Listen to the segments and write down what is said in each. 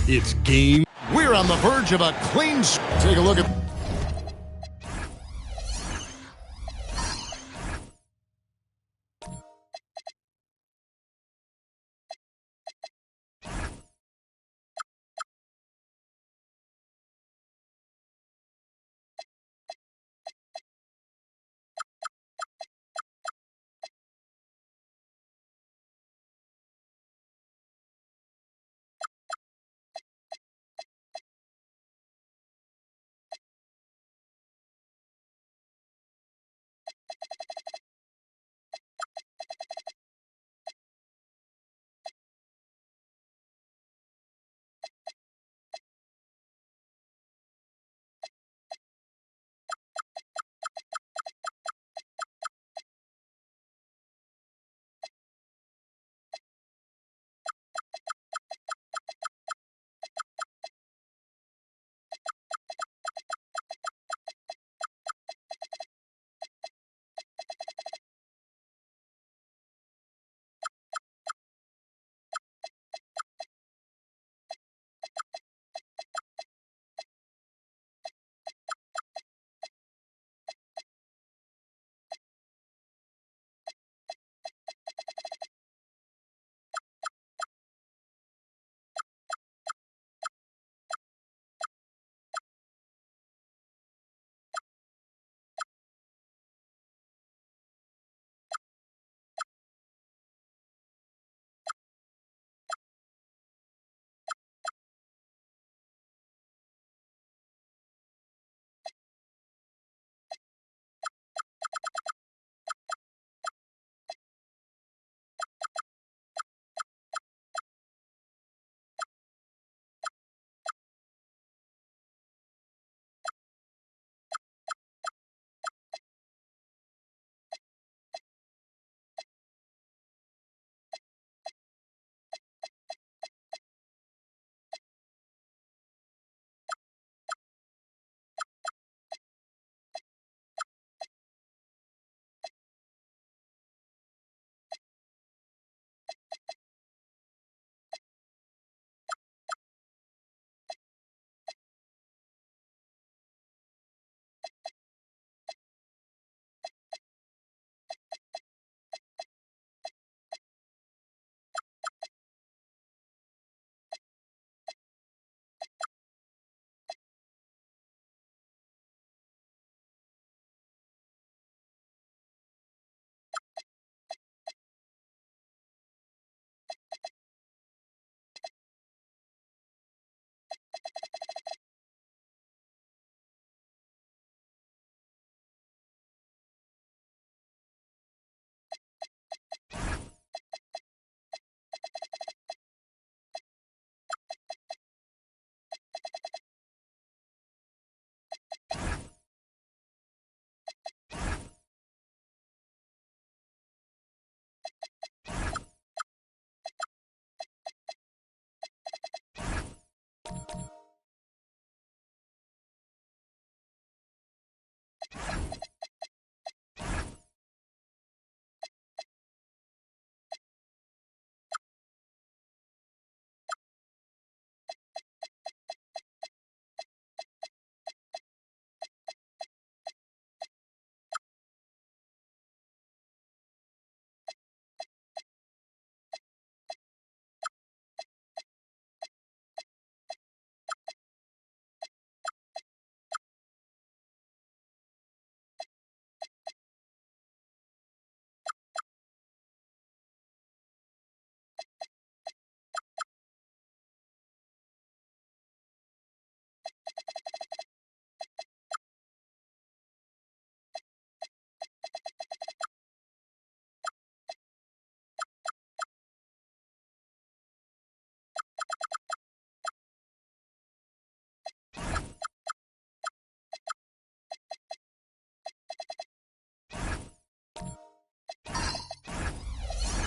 It's game. We're on the verge of a clean. Take a look at.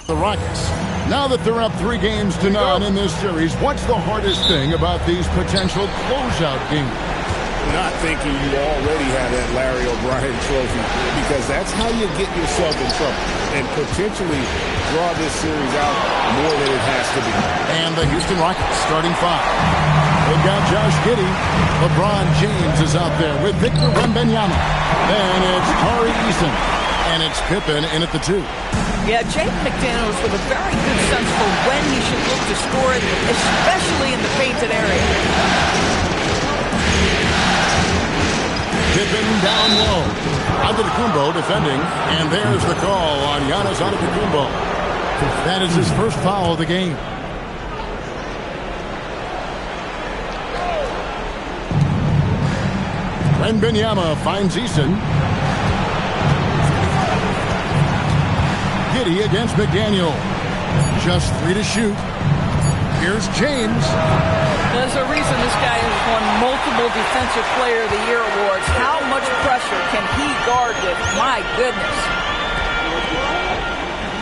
The Rockets. Now that they're up 3-0 in this series, what's the hardest thing about these potential closeout games? Not thinking you already have that Larry O'Brien trophy, because that's how you get yourself in trouble and potentially draw this series out more than it has to be. And the Houston Rockets starting 5. They've got Josh Giddey. LeBron James is out there with Victor Wembanyama. Then it's Tari Eason. And it's Pippen in at the 2. Yeah, Jake McDaniels with a very good sense for when he should look to score it, especially in the painted area. Pippen down low. Antetokounmpo defending, and there's the call on Giannis Antetokounmpo. That is his first foul of the game. Wembanyama finds Eason. Giddey against McDaniel. Just 3 to shoot. Here's James. There's a reason this guy has won multiple Defensive Player of the Year awards. How much pressure can he guard with? My goodness.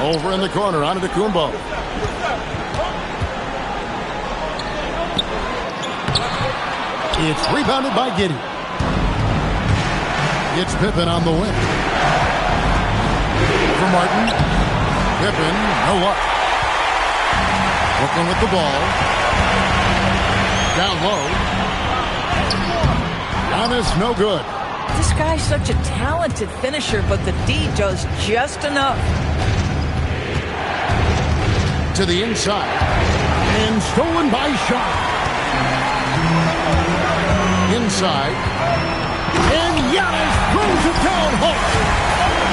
Over in the corner, Antetokounmpo. It's rebounded by Giddey. It's Pippen on the wing. For Martin. Pippen, no luck. Brooklyn with the ball. Down low. Giannis, no good. This guy's such a talented finisher, but the D does just enough. To the inside. And stolen by Shaw. Inside. And Giannis throws it down hard.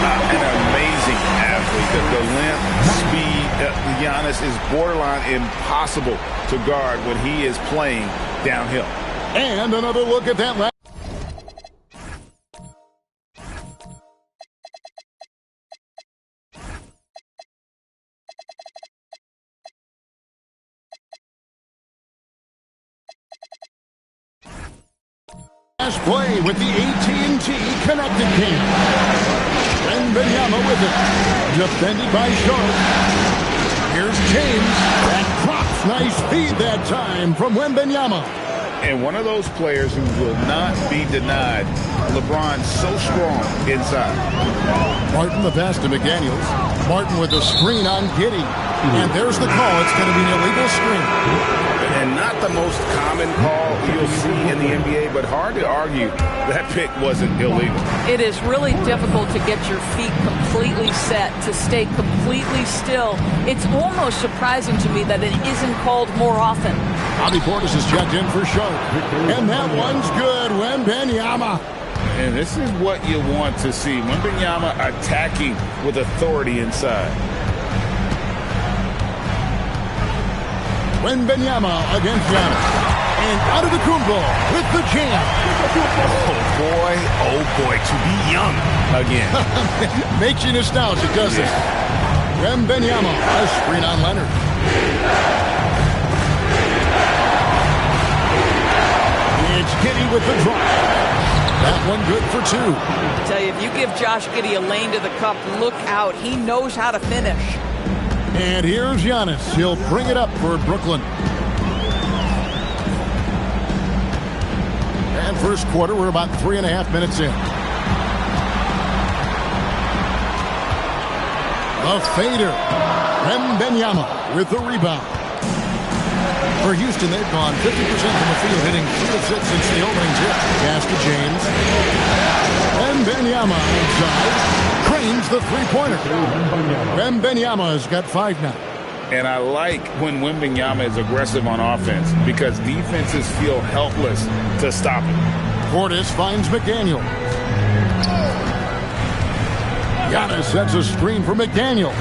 An amazing athlete. The length, speed, Giannis is borderline impossible to guard when he is playing downhill. And another look at that last. Last play with the AT&T connected game. Wembanyama with it. Defended by Sharp. Here's James. That drops. Nice feed that time from Wembanyama. And one of those players who will not be denied. LeBron so strong inside. Martin the pass to McDaniels. Martin with the screen on Giddey. And there's the call. It's going to be an illegal screen. And not the most common call you'll see in the NBA, but hard to argue that pick wasn't illegal. It is really difficult to get your feet completely set, to stay completely still. It's almost surprising to me that it isn't called more often. Bobby Portis is checked in for Sharp. And that one's good. Wembanyama. And this is what you want to see. Wembanyama attacking with authority inside. Wembanyama against Giannis. And Antetokounmpo with the jam. Oh boy, to be young again. Makes you nostalgic, doesn't it? Wembanyama, a screen on Leonard. It's Giddey with the drop. That one good for 2. I tell you, if you give Josh Giddey a lane to the cup, look out. He knows how to finish. And here's Giannis. He'll bring it up for Brooklyn. And first quarter, we're about 3.5 minutes in. A fader. Wembanyama with the rebound. For Houston, they've gone 50% from the field, hitting 3 of 6 since the opening tip. Pass to James. Wembanyama outside. Cranes the three-pointer. Wembanyama has got 5 now. And I like when Wembanyama is aggressive on offense because defenses feel helpless to stop him. Portis finds McDaniel. Giannis sets a screen for McDaniel.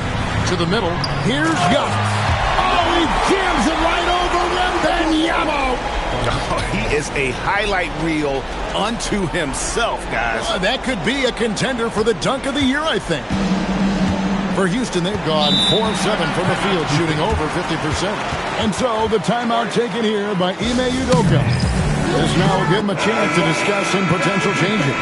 To the middle. Here's Giannis. Oh, he jams it right over Wembanyama. Oh, he is a highlight reel unto himself, guys. That could be a contender for the dunk of the year, I think. For Houston, they've gone 4 of 7 from the field, shooting over 50%. And so the timeout taken here by Ime Udoka. This now will give him a chance to discuss some potential changes.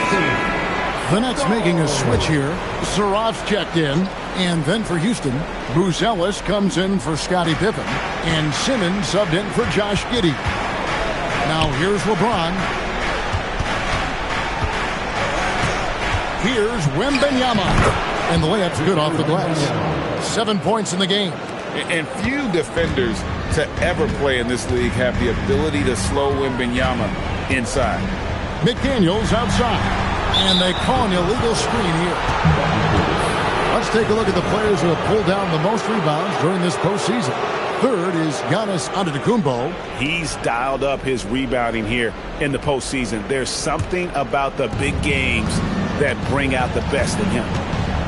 The Nets making a switch here. Seraf's checked in. And then for Houston, Buzelis comes in for Scottie Pippen. And Simmons subbed in for Josh Giddey. Now here's LeBron. Here's Wembanyama. And the layup's good off the glass. 7 points in the game. And few defenders to ever play in this league have the ability to slow Wembanyama inside. McDaniels outside. And they call an illegal screen here. Let's take a look at the players who have pulled down the most rebounds during this postseason. Third is Giannis Antetokounmpo. He's dialed up his rebounding here in the postseason. There's something about the big games that bring out the best in him.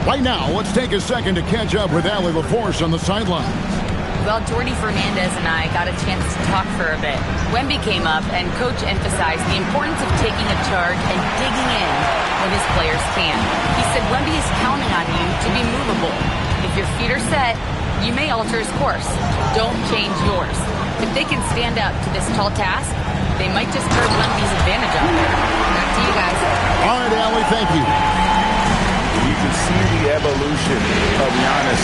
Right now, let's take a second to catch up with Allie LaForce on the sideline. Well, Jordy Fernandez and I got a chance to talk for a bit. Wemby came up, and Coach emphasized the importance of taking a charge and digging in when his players can. He said Wemby is counting on you to be movable. If your feet are set, you may alter his course. Don't change yours. If they can stand up to this tall task, they might just turn Wemby's advantage out there. Back to you guys. All right, Allie, thank you. You can see the evolution of Giannis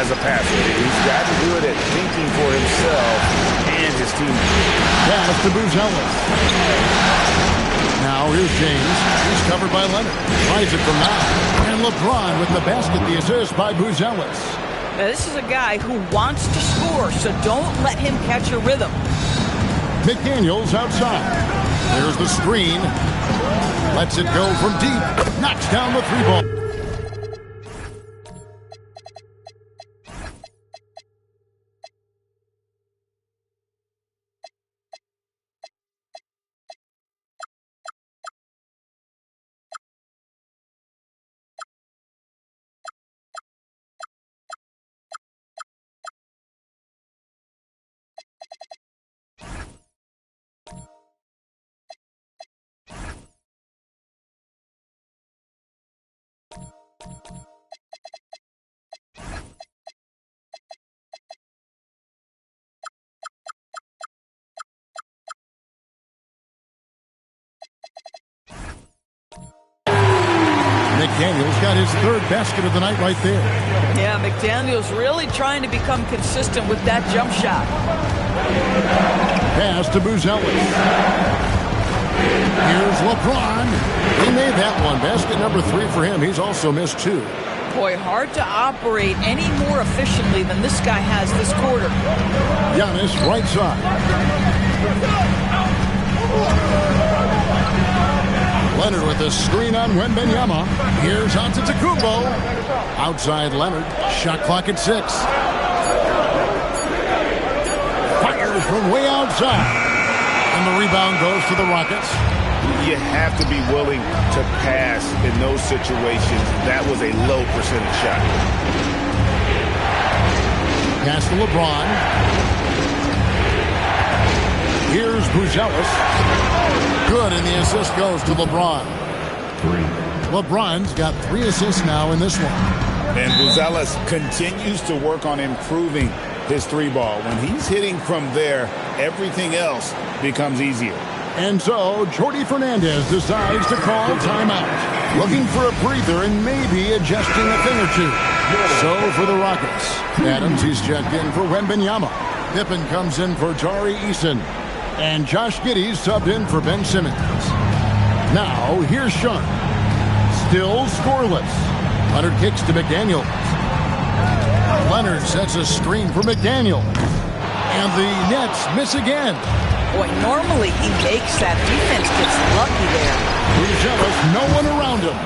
as a passer. He's gotten good at thinking for himself and his team. Pass to Buzelis. Now here's James. He's covered by Leonard. Tries it from now. And LeBron with the basket, the assist by Buzelis. Now, this is a guy who wants to score, so don't let him catch a rhythm. McDaniels outside. There's the screen. Lets it go from deep. Knocks down the three ball. McDaniels got his third basket of the night right there. Yeah, McDaniels really trying to become consistent with that jump shot. Pass to Buzelis. Here's LeBron. He made that one. Basket number 3 for him. He's also missed 2. Boy, hard to operate any more efficiently than this guy has this quarter. Giannis right side. Leonard with a screen on Wembanyama. Here's Antetokounmpo. Outside Leonard. Shot clock at 6. Fires from way outside. And the rebound goes to the Rockets. You have to be willing to pass in those situations. That was a low percentage shot. Pass to LeBron. Here's Buzelis. Good, and the assist goes to LeBron. 3. LeBron's got 3 assists now in this one. And Buzelis continues to work on improving his 3-ball. When he's hitting from there, everything else becomes easier. And so, Jordy Fernandez decides to call timeout. Looking for a breather and maybe adjusting a thing or two. So, for the Rockets, Adams, he's checked in for Wembanyama. Pippen comes in for Tari Eason. And Josh Giddey subbed in for Ben Simmons. Now, here's Sharp. Still scoreless. Leonard kicks to McDaniels. Leonard sets a screen for McDaniels. And the Nets miss again. Boy, normally he makes that. Defense gets lucky there. Buzelis, no one around him.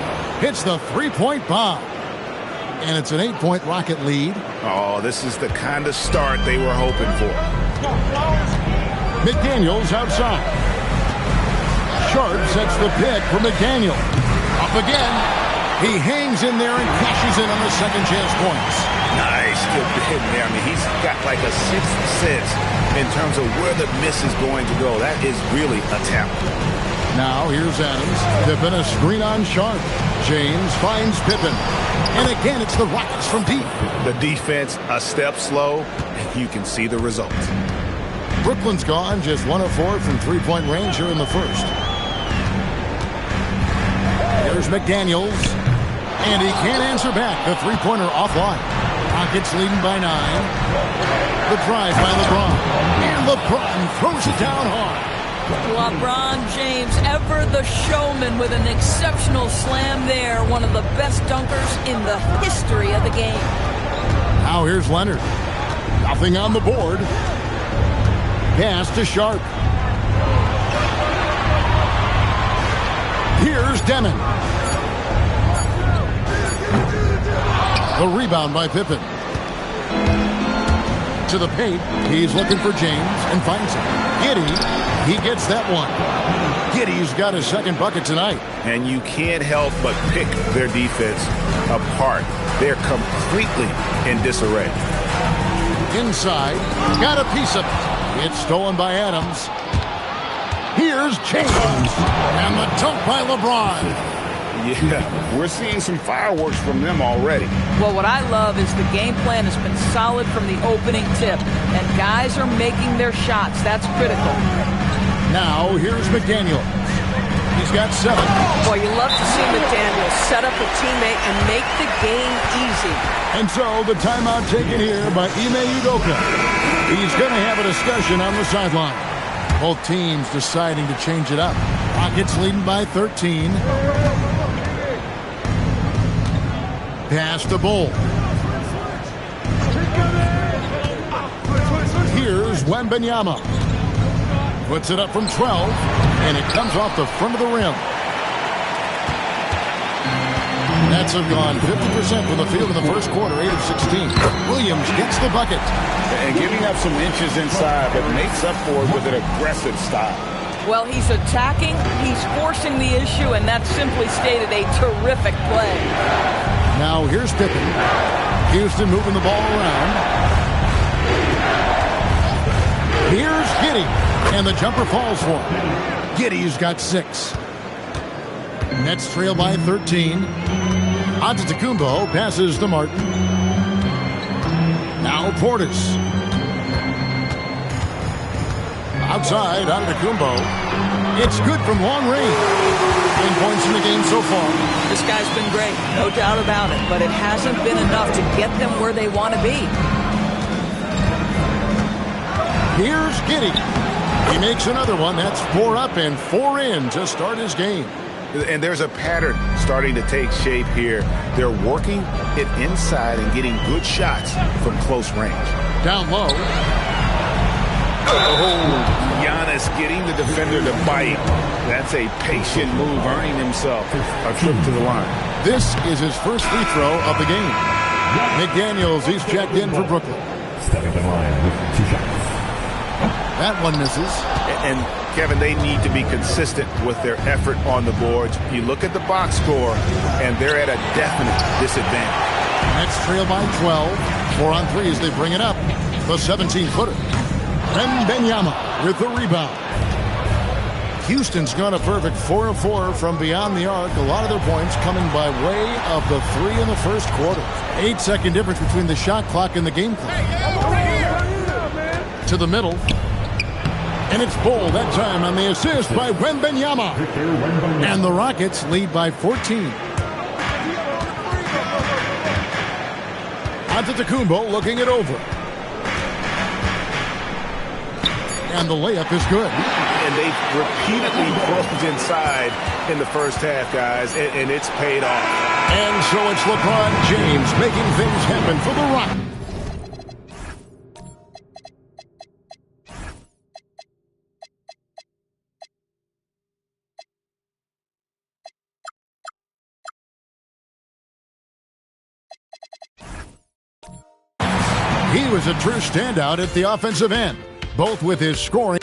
Hits the three-point bomb. And it's an 8-point Rocket lead. Oh, this is the kind of start they were hoping for. McDaniels outside. Sharp sets the pick for McDaniels. Up again. He hangs in there and cashes in on the second chance points. Nice, good hitting there. I mean, he's got like a sixth sense in terms of where the miss is going to go. That is really a talent. Now here's Adams. Pippen a screen on Sharp. James finds Pippen. And again, it's the Rockets from deep. The defense a step slow, and you can see the result. Brooklyn's gone, just 1 of 4 from three-point range here in the first. Here's McDaniels. And he can't answer back. The three-pointer offline. Rockets leading by 9. The drive by LeBron. And LeBron throws it down hard. LeBron James, ever the showman, with an exceptional slam there. One of the best dunkers in the history of the game. Now here's Leonard. Nothing on the board. Pass to Sharp. Here's Demon. The rebound by Pippen. To the paint. He's looking for James and finds him. Giddey, he gets that one. Giddey's got his second bucket tonight. And you can't help but pick their defense apart. They're completely in disarray. Inside, got a piece of it. It's stolen by Adams. Here's James. And the dunk by LeBron. Yeah, we're seeing some fireworks from them already. Well, what I love is the game plan has been solid from the opening tip, and guys are making their shots. That's critical. Now, here's McDaniel. He's got 7. Boy, you love to see McDaniel set up a teammate and make the game easy. And so, the timeout taken here by Ime Udoka. He's going to have a discussion on the sideline. Both teams deciding to change it up. Rockets leading by 13. Pass to Bull. Here's Wembanyama. Puts it up from 12, and it comes off the front of the rim. Nets have gone 50% from the field in the first quarter, 8 of 16. Williams gets the bucket. And giving up some inches inside, but makes up for it with an aggressive style. Well, he's attacking, he's forcing the issue, and that's simply stated a terrific play. Now here's Pippen. Houston moving the ball around. Here's Giddey. And the jumper falls for him. Giddey's got 6. Nets trail by 13. Antetokounmpo passes to Martin. Now Portis. Outside, Antetokounmpo. It's good from long range. 10 points in the game so far. This guy's been great, no doubt about it, but it hasn't been enough to get them where they want to be. Here's Giddey. He makes another one. That's 4 up and 4 in to start his game. And there's a pattern starting to take shape here. They're working it inside and getting good shots from close range. Down low. Oh, Giannis getting the defender to bite. That's a patient move, earning himself a trip to the line. This is his first free throw of the game. McDaniels, he's checked in for Brooklyn. Stepping to the line with 2 shots. That one misses. And Kevin, they need to be consistent with their effort on the boards. You look at the box score, and they're at a definite disadvantage. Nets trail by 12. 4 on 3 as they bring it up. The 17-footer. Wembanyama with the rebound. Houston's gone a perfect 4 of 4 from beyond the arc. A lot of their points coming by way of the 3 in the first quarter. 8-second difference between the shot clock and the game clock. To the middle. And it's Bull that time on the assist by Wembanyama. And the Rockets lead by 14. Antetokounmpo looking it over. And the layup is good. And they've repeatedly closed inside in the first half, guys, and it's paid off. And so it's LeBron James making things happen for the Rockets. He was a true standout at the offensive end, both with his scoring.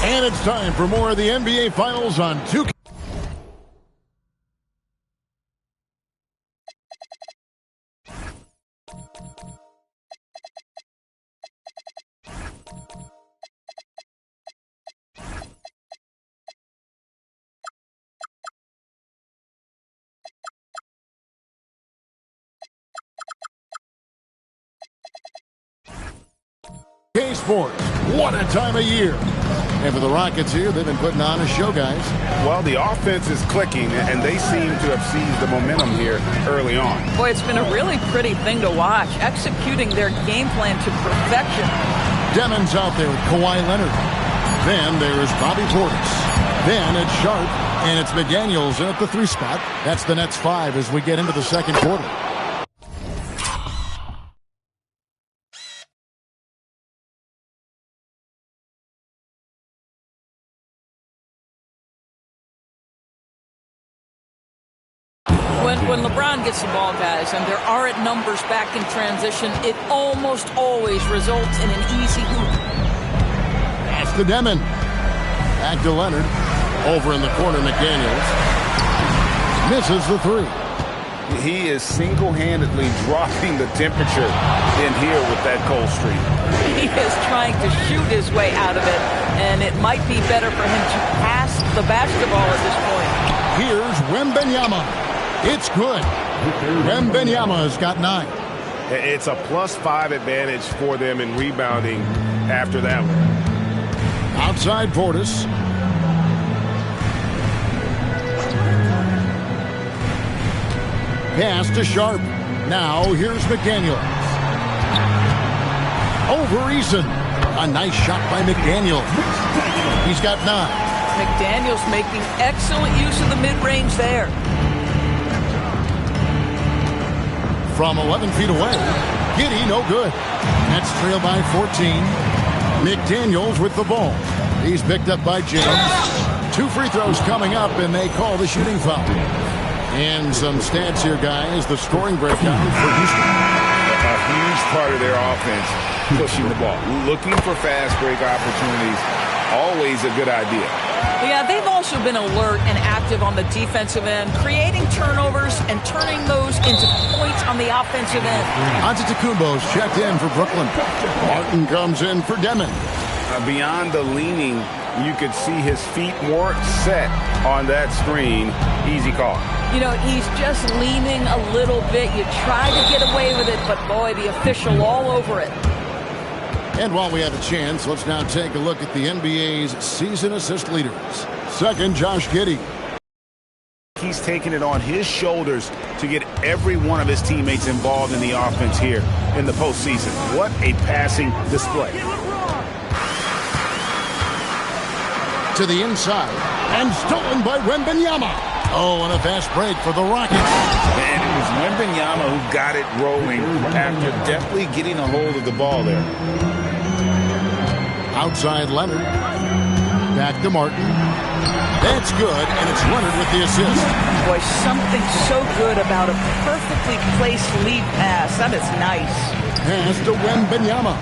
And it's time for more of the NBA Finals on 2K. Sports, what a time of year. And for the Rockets here, they've been putting on a show, guys. Well, the offense is clicking, and they seem to have seized the momentum here early on. Boy, it's been a really pretty thing to watch, executing their game plan to perfection. Demon's out there with Kawhi Leonard. Then there's Bobby Portis. Then it's Sharp, and it's McDaniels at the 3 spot. That's the Nets 5 as we get into the second quarter. When LeBron gets the ball, guys, and there aren't numbers back in transition, it almost always results in an easy hoop. That's to Demon. Back to Leonard. Over in the corner, McDaniels. Misses the 3. He is single-handedly dropping the temperature in here with that cold streak. He is trying to shoot his way out of it, and it might be better for him to pass the basketball at this point. Here's Wembanyama. It's good. Wembanyama has got 9. It's a +5 advantage for them in rebounding after that one. Outside Portis. Pass to Sharp. Now here's McDaniels. Over Eason. A nice shot by McDaniels. He's got 9. McDaniels making excellent use of the mid-range there. From 11 feet away. Giddey, no good. Nets trail by 14. McDaniels with the ball. He's picked up by James. 2 free throws coming up, and they call the shooting foul. And some stats here, guys. The scoring breakdown for Houston. A huge part of their offense, pushing the ball. Looking for fast break opportunities. Always a good idea. Yeah, they've also been alert and active on the defensive end, creating turnovers and turning those into points on the offensive end. Antetokounmpo's checked in for Brooklyn. Martin comes in for Demon. Beyond the leaning, you could see his feet more set on that screen. Easy call. You know, he's just leaning a little bit. You try to get away with it, but boy, the official all over it. And while we have a chance, let's now take a look at the NBA's season assist leaders. Second, Josh Giddey. He's taking it on his shoulders to get every one of his teammates involved in the offense here in the postseason. What a passing display. To the inside, and stolen by Wembanyama. Oh, and a fast break for the Rockets. And it was Wembanyama who got it rolling after definitely getting a hold of the ball there. Outside Leonard. Back to Martin. That's good, and it's Leonard with the assist. Boy, something so good about a perfectly placed lead pass. That is nice. Pass to Wembanyama.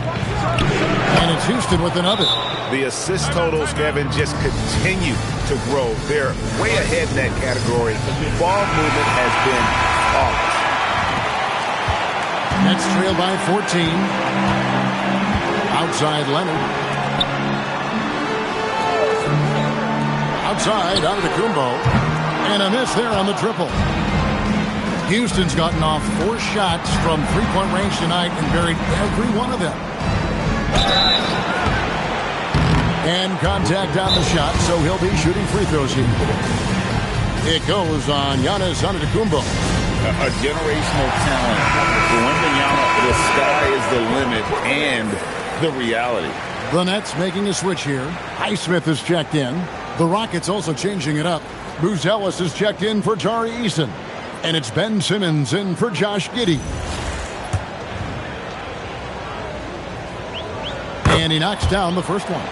And it's Houston with another. The assist totals, Kevin, just continue to grow. They're way ahead in that category. Ball movement has been flawless. Nets trail by 14. Outside Leonard. Outside Antetokounmpo. And a miss there on the triple. Houston's gotten off 4 shots from three-point range tonight and buried every one of them. And contact on the shot, so he'll be shooting free throws here. It goes on Giannis Antetokounmpo. A generational talent. For Wembanyama, the sky is the limit and the reality. The Nets making a switch here. Highsmith is checked in. The Rockets also changing it up. Bruce Ellis is checked in for Tari Eason. And it's Ben Simmons in for Josh Giddey. And he knocks down the first one.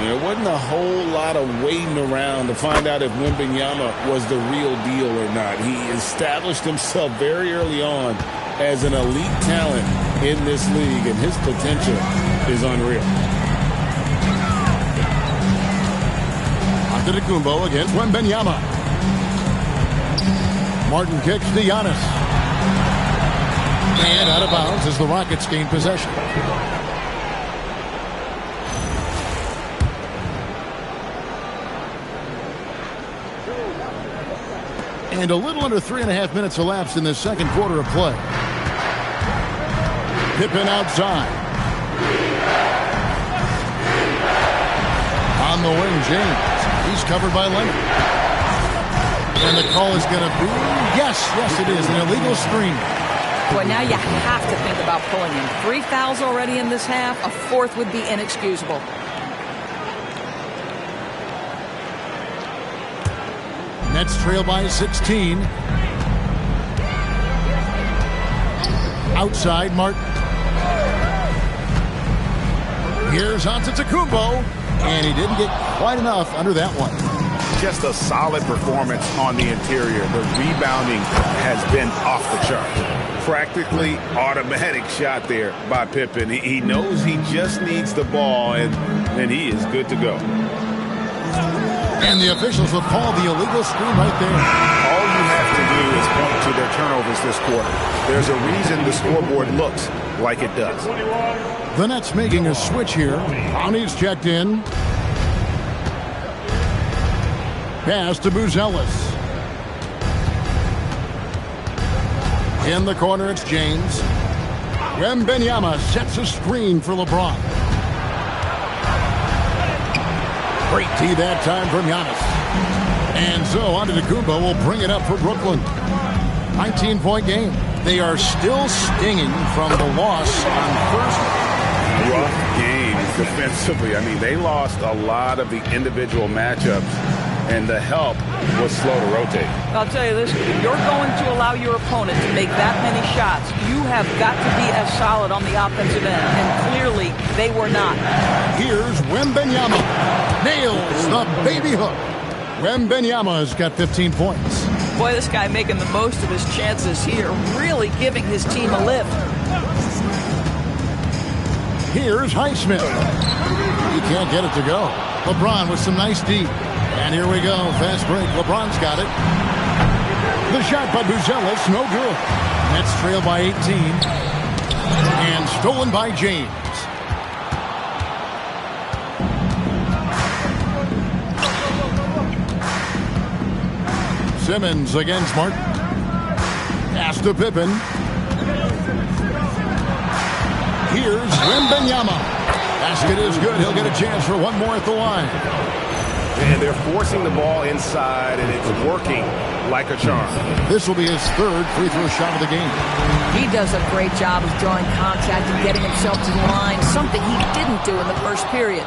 There wasn't a whole lot of waiting around to find out if Wembanyama was the real deal or not. He established himself very early on as an elite talent in this league, and his potential is unreal. Antetokounmpo against Wembanyama. Martin kicks to Giannis. And out of bounds as the Rockets gain possession. And a little under 3.5 minutes elapsed in this second quarter of play. Pippen outside. On On the wing, James. He's covered by Leonard. And the call is going to be, yes, it is, an illegal screen. Boy, now you have to think about pulling him. 3 fouls already in this half. A 4th would be inexcusable. Nets trail by 16. Outside, Martin. Here's Antetokounmpo, and he didn't get quite enough under that one. Just a solid performance on the interior. The rebounding has been off the chart. Practically automatic shot there by Pippen. He knows he just needs the ball, and he is good to go. And the officials have called the illegal screen right there. All you have to do is point to their turnovers this quarter. There's a reason the scoreboard looks like it does. The Nets making a switch here. Brownie's checked in. Pass to Buzelis. In the corner, it's James. Wembanyama sets a screen for LeBron. Great tee that time from Giannis. And so Antetokounmpo will bring it up for Brooklyn. 19-point game. They are still stinging from the loss on Thursday. Rough game defensively. I mean, they lost a lot of the individual matchups, and the help was slow to rotate. I'll tell you this, if you're going to allow your opponent to make that many shots, you have got to be as solid on the offensive end, and clearly they were not. Here's Wembanyama. Nails the baby hook. Wembanyama's got 15 points. Boy, this guy making the most of his chances here, really giving his team a lift. Here's Highsmith. He can't get it to go. LeBron with some nice D. And here we go. Fast break. LeBron's got it. The shot by Buzelis, no good. Nets trail by 18. And stolen by James. Simmons against Martin. Pass to Pippen. Here's Wembanyama. Basket is good. He'll get a chance for one more at the line. And they're forcing the ball inside, and it's working like a charm. This will be his 3rd free throw shot of the game. He does a great job of drawing contact and getting himself to the line, something he didn't do in the first period.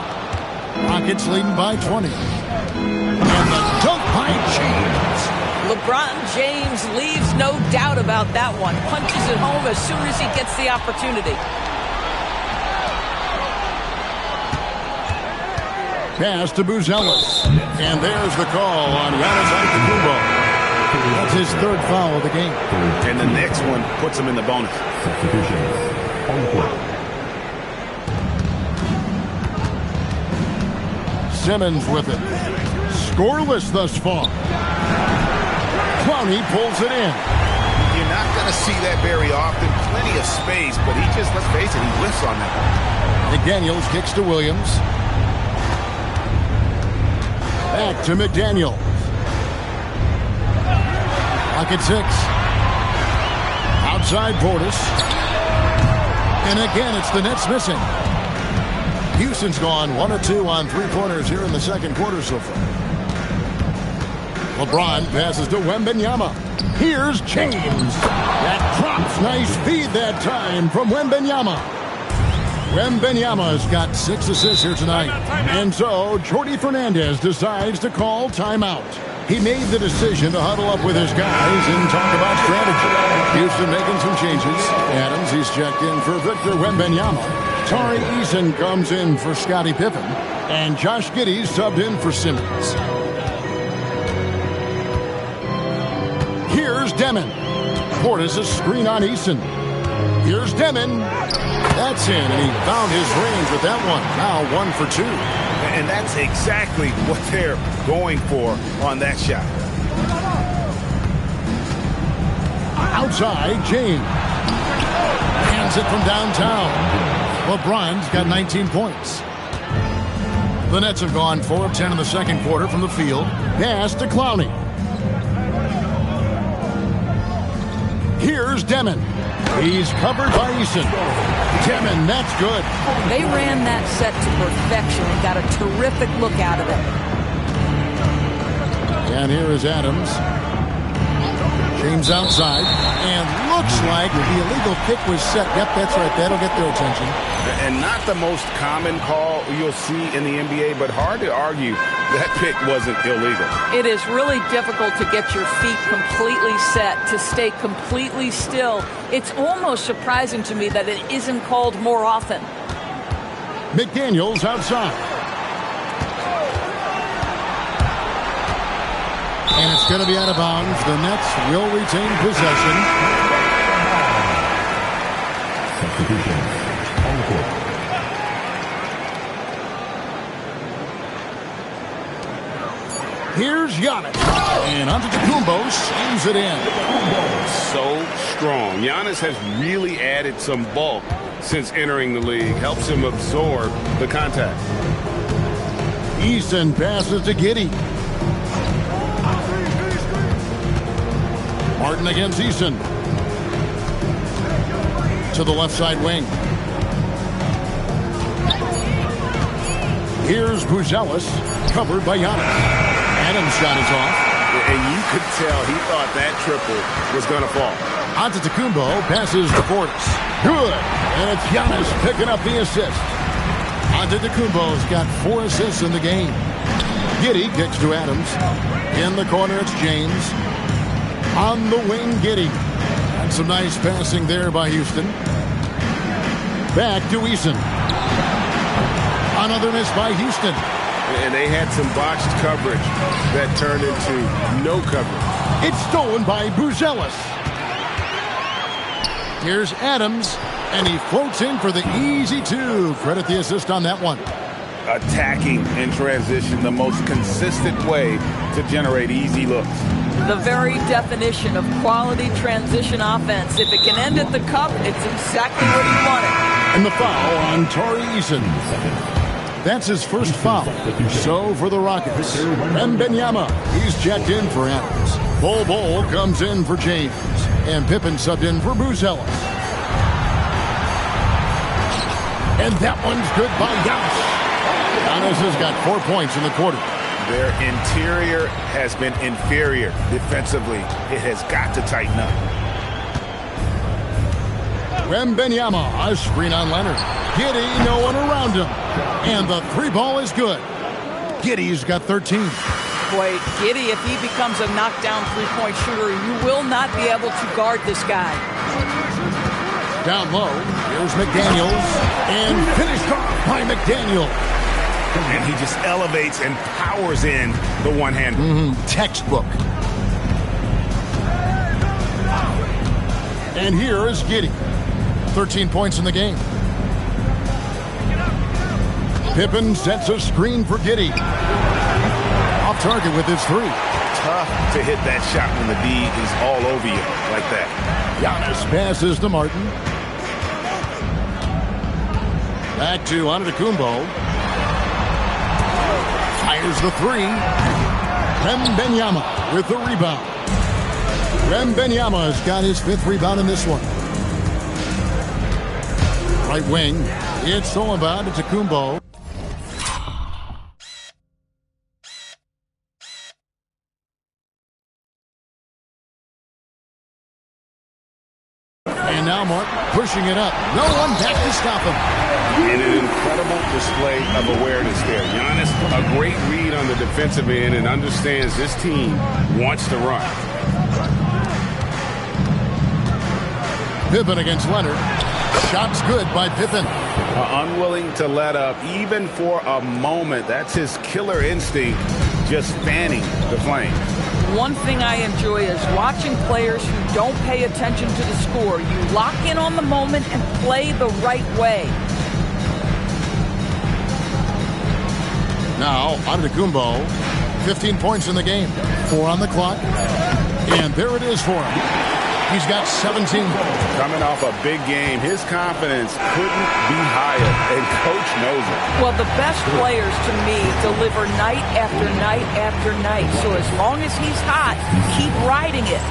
Rockets leading by 20. And the dunk by James. LeBron James leaves no doubt about that one. Punches it home as soon as he gets the opportunity. Pass to Buzelis. And there's the call on Giannis Antetokounmpo. That's his 3rd foul of the game. And the next one puts him in the bonus. Substitutions on the court. Simmons with it. Scoreless thus far. Clowney pulls it in. You're not going to see that very often. Plenty of space, but he just, let's face it, he whiffs on that. McDaniels kicks to Williams. Back to McDaniel. Pocket 6. Outside Portis. And again, it's the Nets missing. Houston's gone 1 of 2 on 3-pointers here in the second quarter so far. LeBron passes to Wembanyama. Here's James. That drops. Nice feed that time from Wembanyama. Wembanyama's got 6 assists here tonight. And so, Jordi Fernandez decides to call timeout. He made the decision to huddle up with his guys and talk about strategy. Houston making some changes. Adams, he's checked in for Victor Wembanyama. Tari Eason comes in for Scottie Pippen. And Josh Giddey's subbed in for Simmons. Here's Demon. Portis a screen on Eason. Here's Demon. That's in, and he found his range with that one. Now 1 for 2. And that's exactly what they're going for on that shot. Outside, James. Hands it from downtown. LeBron's got 19 points. The Nets have gone 4 of 10 in the second quarter from the field. Pass to Clowney. Here's Demon. He's covered by Eason. Timmon, that's good. They ran that set to perfection and got a terrific look out of it. And here is Adams. James outside, and looks like the illegal kick was set. Yep, that's right. That'll get their attention. And not the most common call you'll see in the NBA, but hard to argue that pick wasn't illegal. It is really difficult to get your feet completely set, to stay completely still. It's almost surprising to me that it isn't called more often. McDaniels outside. And it's going to be out of bounds. The Nets will retain possession. Substitution on the court. Here's Giannis. And Antetokounmpo slams it in. So strong. Giannis has really added some bulk since entering the league. Helps him absorb the contact. Eason passes to Giddey. Martin against Eason. To the left side wing. Here's Buzelis, covered by Giannis. Adams' shot is off. And you could tell he thought that triple was going to fall. Antetokounmpo passes to Portis. Good. And it's Giannis picking up the assist. Antetokounmpo's got 4 assists in the game. Giddey kicks to Adams. In the corner, it's James. On the wing, Giddey. And some nice passing there by Houston. Back to Eason. Another miss by Houston. And they had some botched coverage that turned into no coverage. It's stolen by Buzelis. Here's Adams, and he floats in for the easy 2. Credit the assist on that one. Attacking in transition, the most consistent way to generate easy looks. The very definition of quality transition offense. If it can end at the cup, it's exactly what he wanted. And the foul on Tari Eason. That's his first foul. So for the Rockets, Wembanyama, he's checked in for Adams. Bol comes in for James. And Pippen subbed in for Buzelis. And that one's good by Giannis. Giannis has got 4 points in the quarter. Their interior has been inferior defensively. It has got to tighten up. Wembanyama, a screen on Leonard. Giddey, no one around him. And the 3 ball is good. Giddey's got 13. Boy, Giddey, if he becomes a knockdown three-point shooter, you will not be able to guard this guy. Down low, here's McDaniels. And finished off by McDaniels. And he just elevates and powers in the one-hand. Textbook. And here is Giddey. 13 points in the game. Pippen sets a screen for Giddey. Off target with his 3. Tough to hit that shot when the D is all over you like that. Giannis passes to Martin. Back to Antetokounmpo. Fires the 3. Wembanyama with the rebound. Wembanyama's got his 5th rebound in this one. Right wing. It's all about Antetokounmpo. And now Martin pushing it up. No one back to stop him. And an incredible display of awareness there. Giannis, a great read on the defensive end and understands this team wants to run. Pippen against Leonard. Shot's good by Pippen. Unwilling to let up even for a moment. That's his killer instinct, just fanning the flame. One thing I enjoy is watching players who don't pay attention to the score. You lock in on the moment and play the right way. Now, Antetokounmpo, 15 points in the game. 4 on the clock. And there it is for him. He's got 17. Coming off a big game, his confidence couldn't be higher, and Coach knows it. Well, the best players, to me, deliver night after night after night. So as long as he's hot, keep riding it.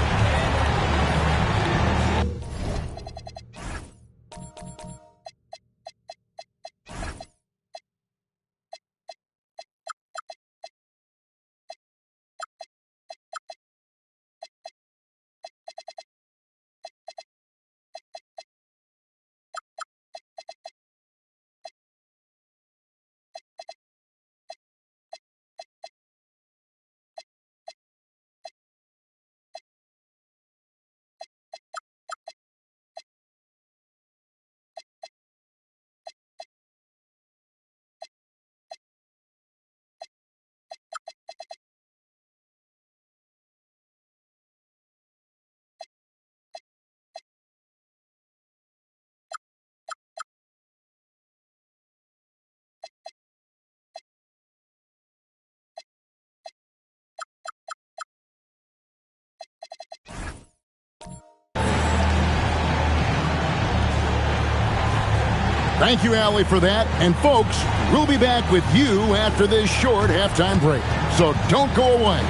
Thank you, Allie, for that. And, folks, we'll be back with you after this short halftime break. So don't go away.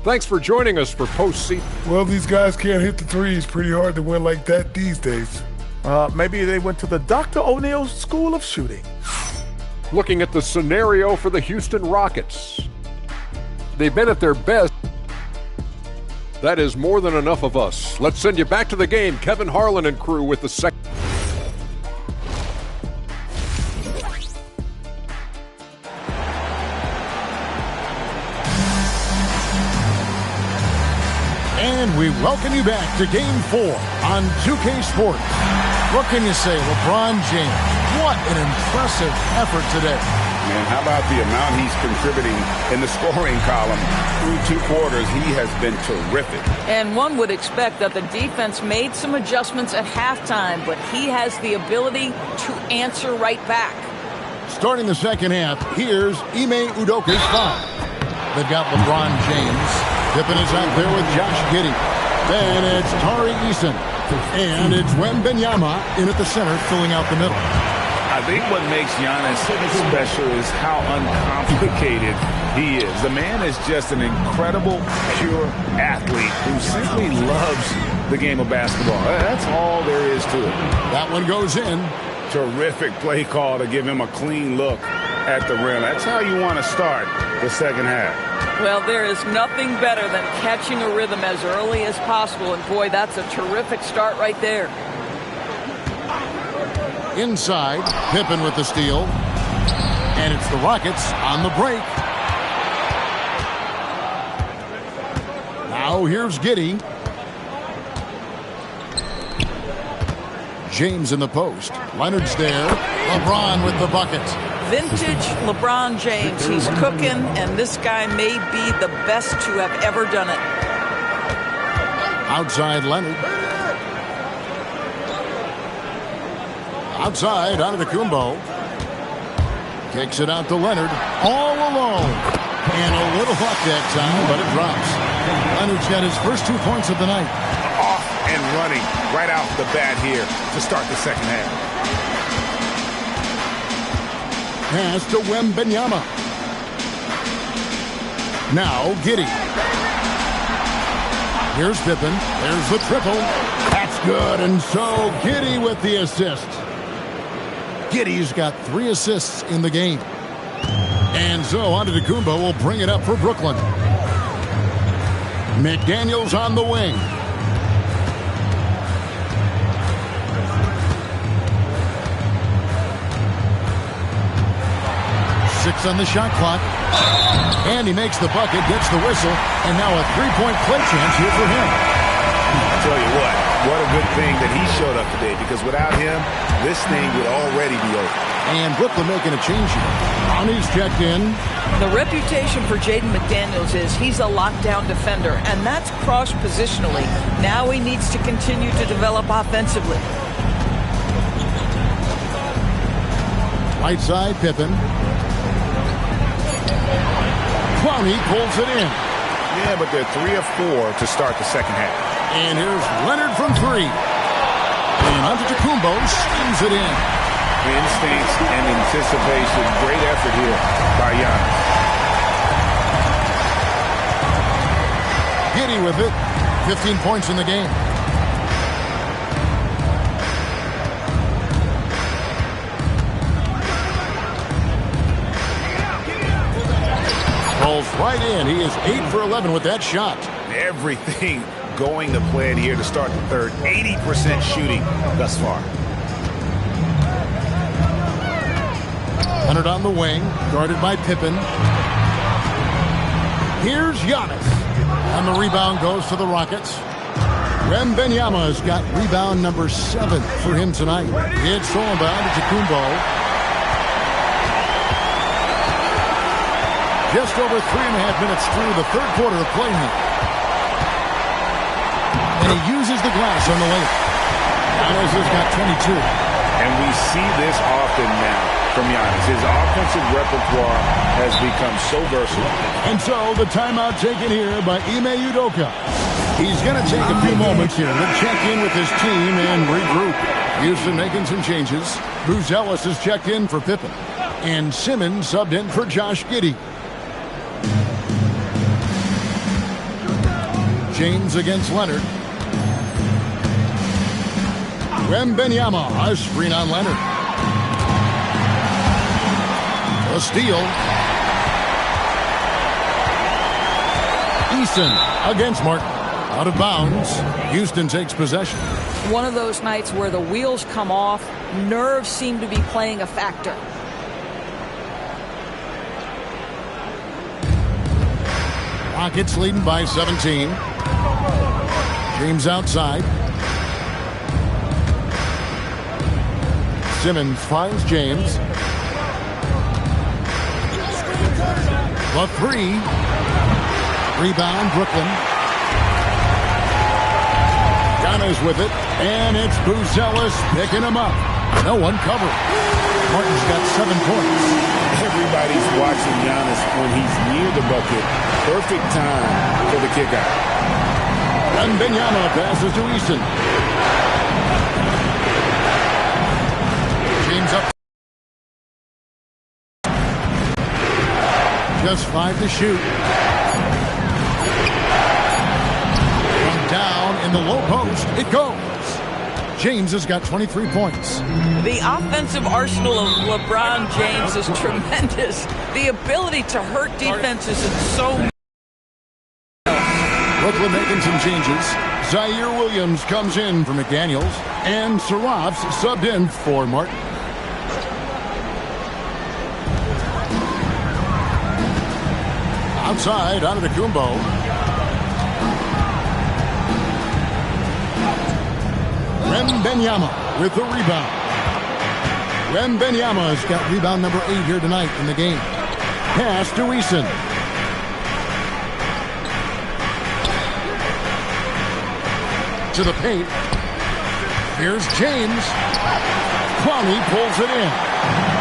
Thanks for joining us for postseason. Well, these guys can't hit the threes. Pretty hard to win like that these days. Maybe they went to the Dr. O'Neil School of Shooting. Looking at the scenario for the Houston Rockets. They've been at their best. That is more than enough of us. Let's send you back to the game. Kevin Harlan and crew with the second. And we welcome you back to Game 4 on 2K Sports. What can you say, LeBron James? What an impressive effort today. Man, how about the amount he's contributing in the scoring column through 2 quarters? He has been terrific. And one would expect that the defense made some adjustments at halftime, but he has the ability to answer right back. Starting the second half, here's Ime Udoka's foul. They've got LeBron James. Pippen is out there with Josh Giddey. Then it's Tari Eason. And it's Wembanyama in at the center, filling out the middle. I think what makes Giannis special is how uncomplicated he is. The man is just an incredible, pure athlete who simply loves the game of basketball. That's all there is to it. That one goes in. Terrific play call to give him a clean look at the rim. That's how you want to start the second half. Well, there is nothing better than catching a rhythm as early as possible. And, boy, that's a terrific start right there. Inside, Pippen with the steal. And it's the Rockets on the break. Now here's Giddey. James in the post. Leonard's there. LeBron with the bucket. Vintage LeBron James. He's cooking, and this guy may be the best to have ever done it. Outside Leonard. Outside, Antetokounmpo. Kicks it out to Leonard. All alone. And a little luck that time, but it drops. Leonard's got his first 2 points of the night. Off and running right out the bat here to start the second half. Pass to Wembanyama. Now Giddey. Here's Pippen. There's the triple. That's good. And so Giddey with the assist. Giddey's got 3 assists in the game. And so Antetokounmpo will bring it up for Brooklyn. McDaniels on the wing. Six on the shot clock. And he makes the bucket, gets the whistle, and now a 3-point play chance here for him. I'll tell you what a good thing that he showed up today, because without him, this thing would already be over. And Brooklyn making a change here. Ronnie's checked in. The reputation for Jaden McDaniels is he's a lockdown defender, and that's cross-positionally. Now he needs to continue to develop offensively. Right side, Pippen. Clowney pulls it in. Yeah, but they're 3 of 4 to start the second half. And here's Leonard from 3. And Antetokounmpo slams it in. Instincts and anticipation. Great effort here by Giannis. Giddey with it. 15 points in the game. Rolls right in. He is 8 for 11 with that shot. Everything going to plan here to start the third. 80% shooting thus far. Leonard on the wing, guarded by Pippen. Here's Giannis. And the rebound goes to the Rockets. Wembanyama's got rebound number 7 for him tonight. It's stolen by Antetokounmpo. Just over 3.5 minutes through the third quarter of play here. And he uses the glass on the layup. Giannis has got 22. And we see this often now. from Giannis. His offensive repertoire has become so versatile. And so the timeout taken here by Ime Udoka. He's going to take a few moments here to check in with his team and regroup. Houston making some changes. Buzelis has checked in for Pippen. And Simmons subbed in for Josh Giddey. James against Leonard. Wembanyama, a screen on Leonard. A steal. Eason against Martin. Out of bounds. Houston takes possession. One of those nights where the wheels come off, nerves seem to be playing a factor. Rockets leading by 17. James outside. Simmons finds James. The three. Rebound, Brooklyn. Giannis with it, and it's Buzelis picking him up. No one covered. Martin's got 7 points. Everybody's watching Giannis when he's near the bucket. Perfect time for the kickout. And Wembanyama passes to Eason. James up. Just 5 to shoot. From down in the low post, it goes. James has got 23 points. The offensive arsenal of LeBron James is tremendous. The ability to hurt defenses is so. Brooklyn making some changes. Zaire Williams comes in for McDaniels, and Saraf's subbed in for Martin. Outside, Antetokounmpo. Wembanyama with the rebound. Wembanyama's got rebound number 8 here tonight in the game. Pass to Eason. To the paint. Here's James. Clowney pulls it in.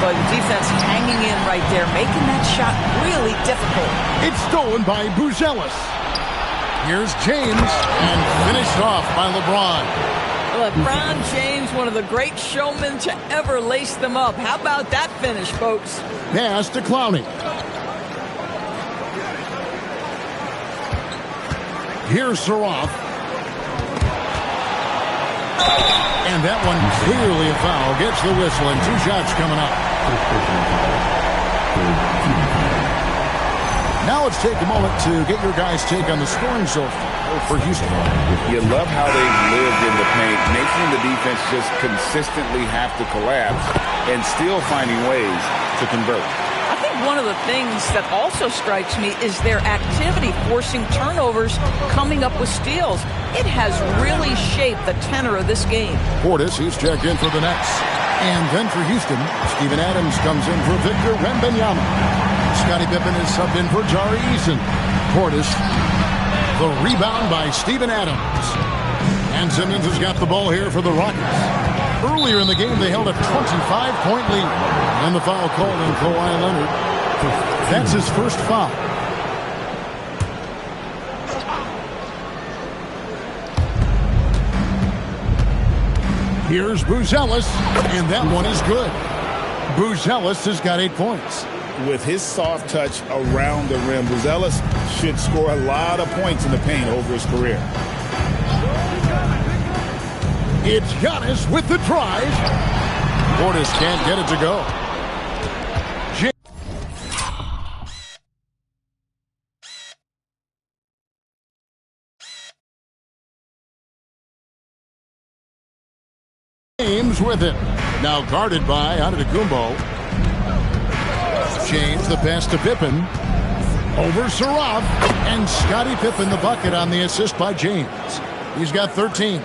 But defense hanging in right there, making that shot really difficult. It's stolen by Buzelis. Here's James, and finished off by LeBron. LeBron James, one of the great showmen to ever lace them up. How about that finish, folks? Pass to Clowney. Here's Saraf. And that one clearly a foul. Gets the whistle, and 2 shots coming up. Now let's take a moment to get your guys' take on the scoring so far for Houston. You love how they've lived in the paint, making the defense just consistently have to collapse and still finding ways to convert. I think one of the things that also strikes me is their activity forcing turnovers, coming up with steals. It has really shaped the tenor of this game. Portis, he's checked in for the Nets. And then for Houston, Steven Adams comes in for Victor Wembanyama. Scottie Pippen is subbed in for Tari Eason. Portis, the rebound by Steven Adams. And Simmons has got the ball here for the Rockets. Earlier in the game, they held a 25-point lead. And the foul called on Kawhi Leonard. That's his first foul. Here's Buzelis, and that one is good. Buzelis has got 8 points. With his soft touch around the rim, Buzelis should score a lot of points in the paint over his career. It's Giannis with the drive. Portis can't get it to go. James with it. Now guarded by Antetokounmpo. James, the pass to Pippen. Over Saraf. And Scottie Pippen the bucket on the assist by James. He's got 13.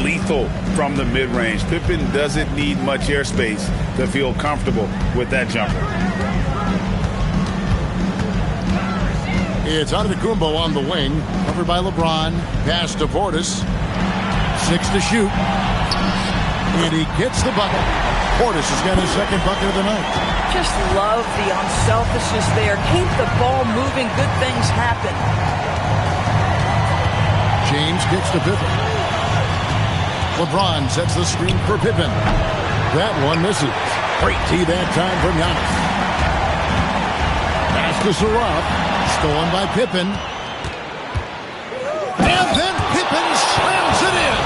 Lethal from the mid-range. Pippen doesn't need much airspace to feel comfortable with that jumper. It's Antetokounmpo on the wing. Covered by LeBron. Pass to Portis. 6 to shoot. And he gets the bucket. Portis has got his second bucket of the night. Just love the unselfishness there. Keep the ball moving. Good things happen. James kicks to Pippen. LeBron sets the screen for Pippen. That one misses. Great D that time from Giannis. Pass to Saraf. Stolen by Pippen. And then Pippen slams it in.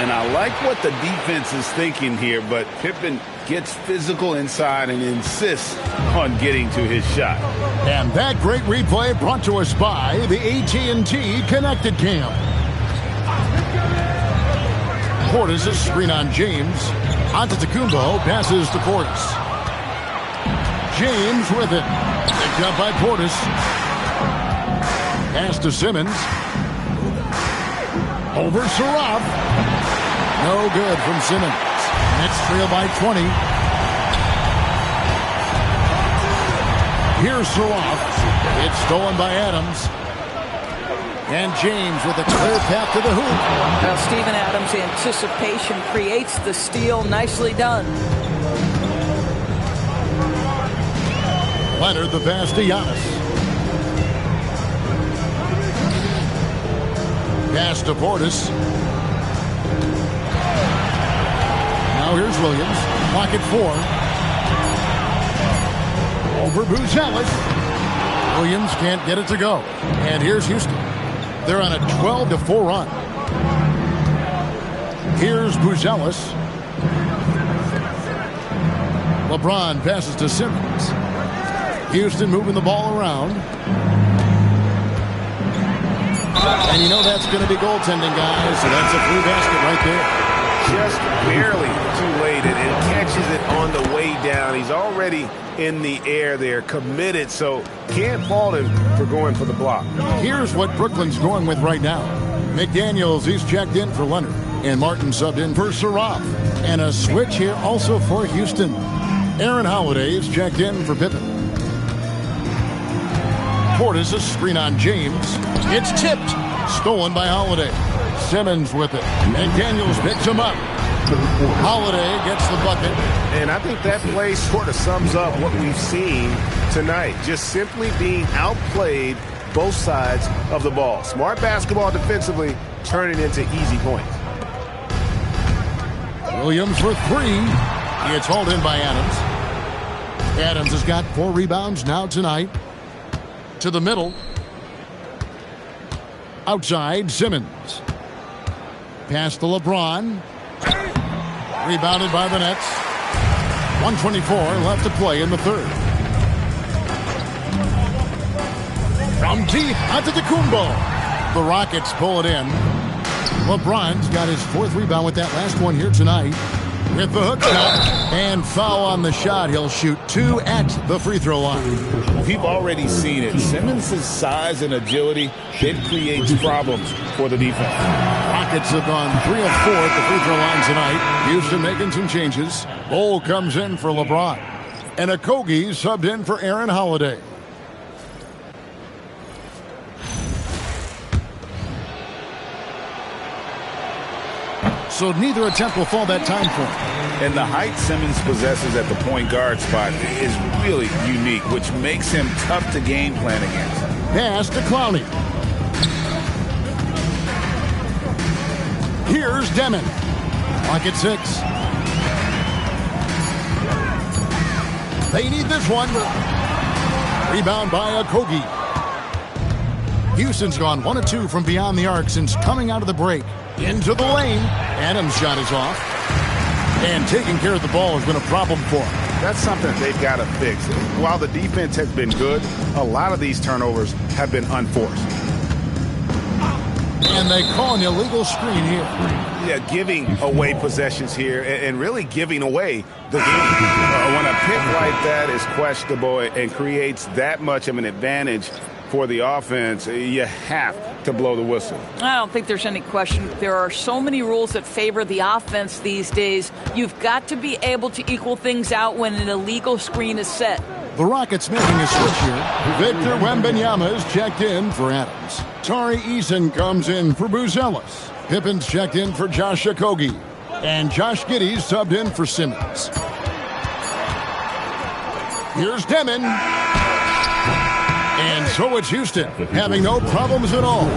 And I like what the defense is thinking here, but Pippen gets physical inside and insists on getting to his shot. And that great replay brought to us by the AT&T Connected Cam. Portis' screen on James. Antetokounmpo passes to Portis. James with it. Picked up by Portis. Pass to Simmons. Over Saraf. No good from Simmons. Nets trail by 20. Here's Saraf. It's stolen by Adams. And James with a clear path to the hoop. Now, Steven Adams' anticipation creates the steal. Nicely done. Leonard the pass to Giannis. Pass to Portis. Now here's Williams. Clock at 4. Over Buzelis. Williams can't get it to go. And here's Houston. They're on a 12-4 run. Here's Buzelis. LeBron passes to Simmons. Houston moving the ball around. And you know that's going to be goaltending, guys. So that's a free basket right there. Just barely too late, and it catches it on the way down. He's already in the air there, committed, so can't fault him for going for the block. Here's what Brooklyn's going with right now. McDaniels, he's checked in for Leonard. And Martin subbed in for Saraf. And a switch here also for Houston. Aaron Holiday is checked in for Pippen. Portis, a screen on James. It's tipped. Stolen by Holiday. Simmons with it. McDaniels picks him up. Holiday gets the bucket. And I think that play sort of sums up what we've seen tonight. Just simply being outplayed both sides of the ball. Smart basketball defensively, turning into easy points. Williams for 3. It's hauled in by Adams. Adams has got 4 rebounds now tonight. To the middle. Outside, Simmons. Pass to LeBron. Rebounded by the Nets. 1:24 left to play in the third. From deep, Antetokounmpo. The Rockets pull it in. LeBron's got his 4th rebound with that last one here tonight. With the hook shot. And foul on the shot. He'll shoot 2 at the free throw line. We've already seen it. Simmons' size and agility, it creates problems for the defense. Rockets have gone 3 of 4 at the free throw line tonight. Houston making some changes. Bol comes in for LeBron. And Okogie subbed in for Aaron Holiday. So neither attempt will fall that time for him. And the height Simmons possesses at the point guard spot is really unique, which makes him tough to game plan against. Pass to Clowney. Here's Demon. Clock at 6. They need this one. Rebound by Okogie. Houston's gone 1 of 2 from beyond the arc since coming out of the break. Into the lane. Adams' shot is off. And taking care of the ball has been a problem for him. That's something they've got to fix. While the defense has been good, a lot of these turnovers have been unforced. And they call an illegal screen here. Yeah, giving away possessions here and really giving away the game. When a pick like that is questionable and creates that much of an advantage for the offense, you have to blow the whistle. I don't think there's any question. There are so many rules that favor the offense these days. You've got to be able to equal things out when an illegal screen is set. The Rockets making a switch here. Victor Wembanyama is checked in for Adams. Tari Eason comes in for Buzelis. Pippen's checked in for Josh Okogie. And Josh Giddey subbed in for Simmons. Here's Demon. And so it's Houston, having no problems at all.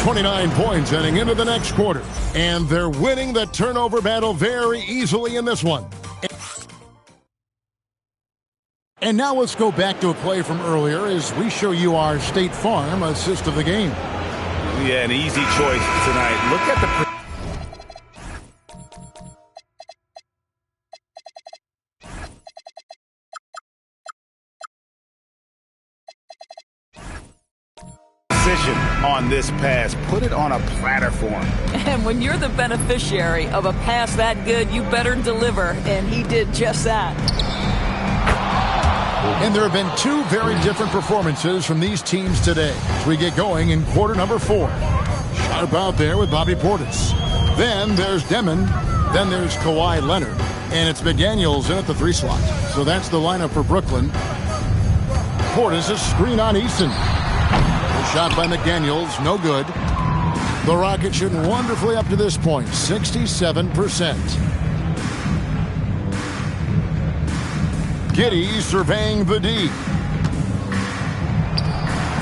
$29 points heading into the next quarter. And they're winning the turnover battle very easily in this one. And now let's go back to a play from earlier as we show you our State Farm assist of the game. Yeah, an easy choice tonight. Look at the on this pass. Put it on a platter for him. And when you're the beneficiary of a pass that good, you better deliver, and he did just that. And there have been two very different performances from these teams today as we get going in quarter number 4. Sharp out there with Bobby Portis. Then there's Demon. Then there's Kawhi Leonard. And it's McDaniels in at the 3 slot. So that's the lineup for Brooklyn. Portis, a screen on Easton. Shot by McDaniels, no good. The Rockets shooting wonderfully up to this point, 67%. Giddey surveying the D.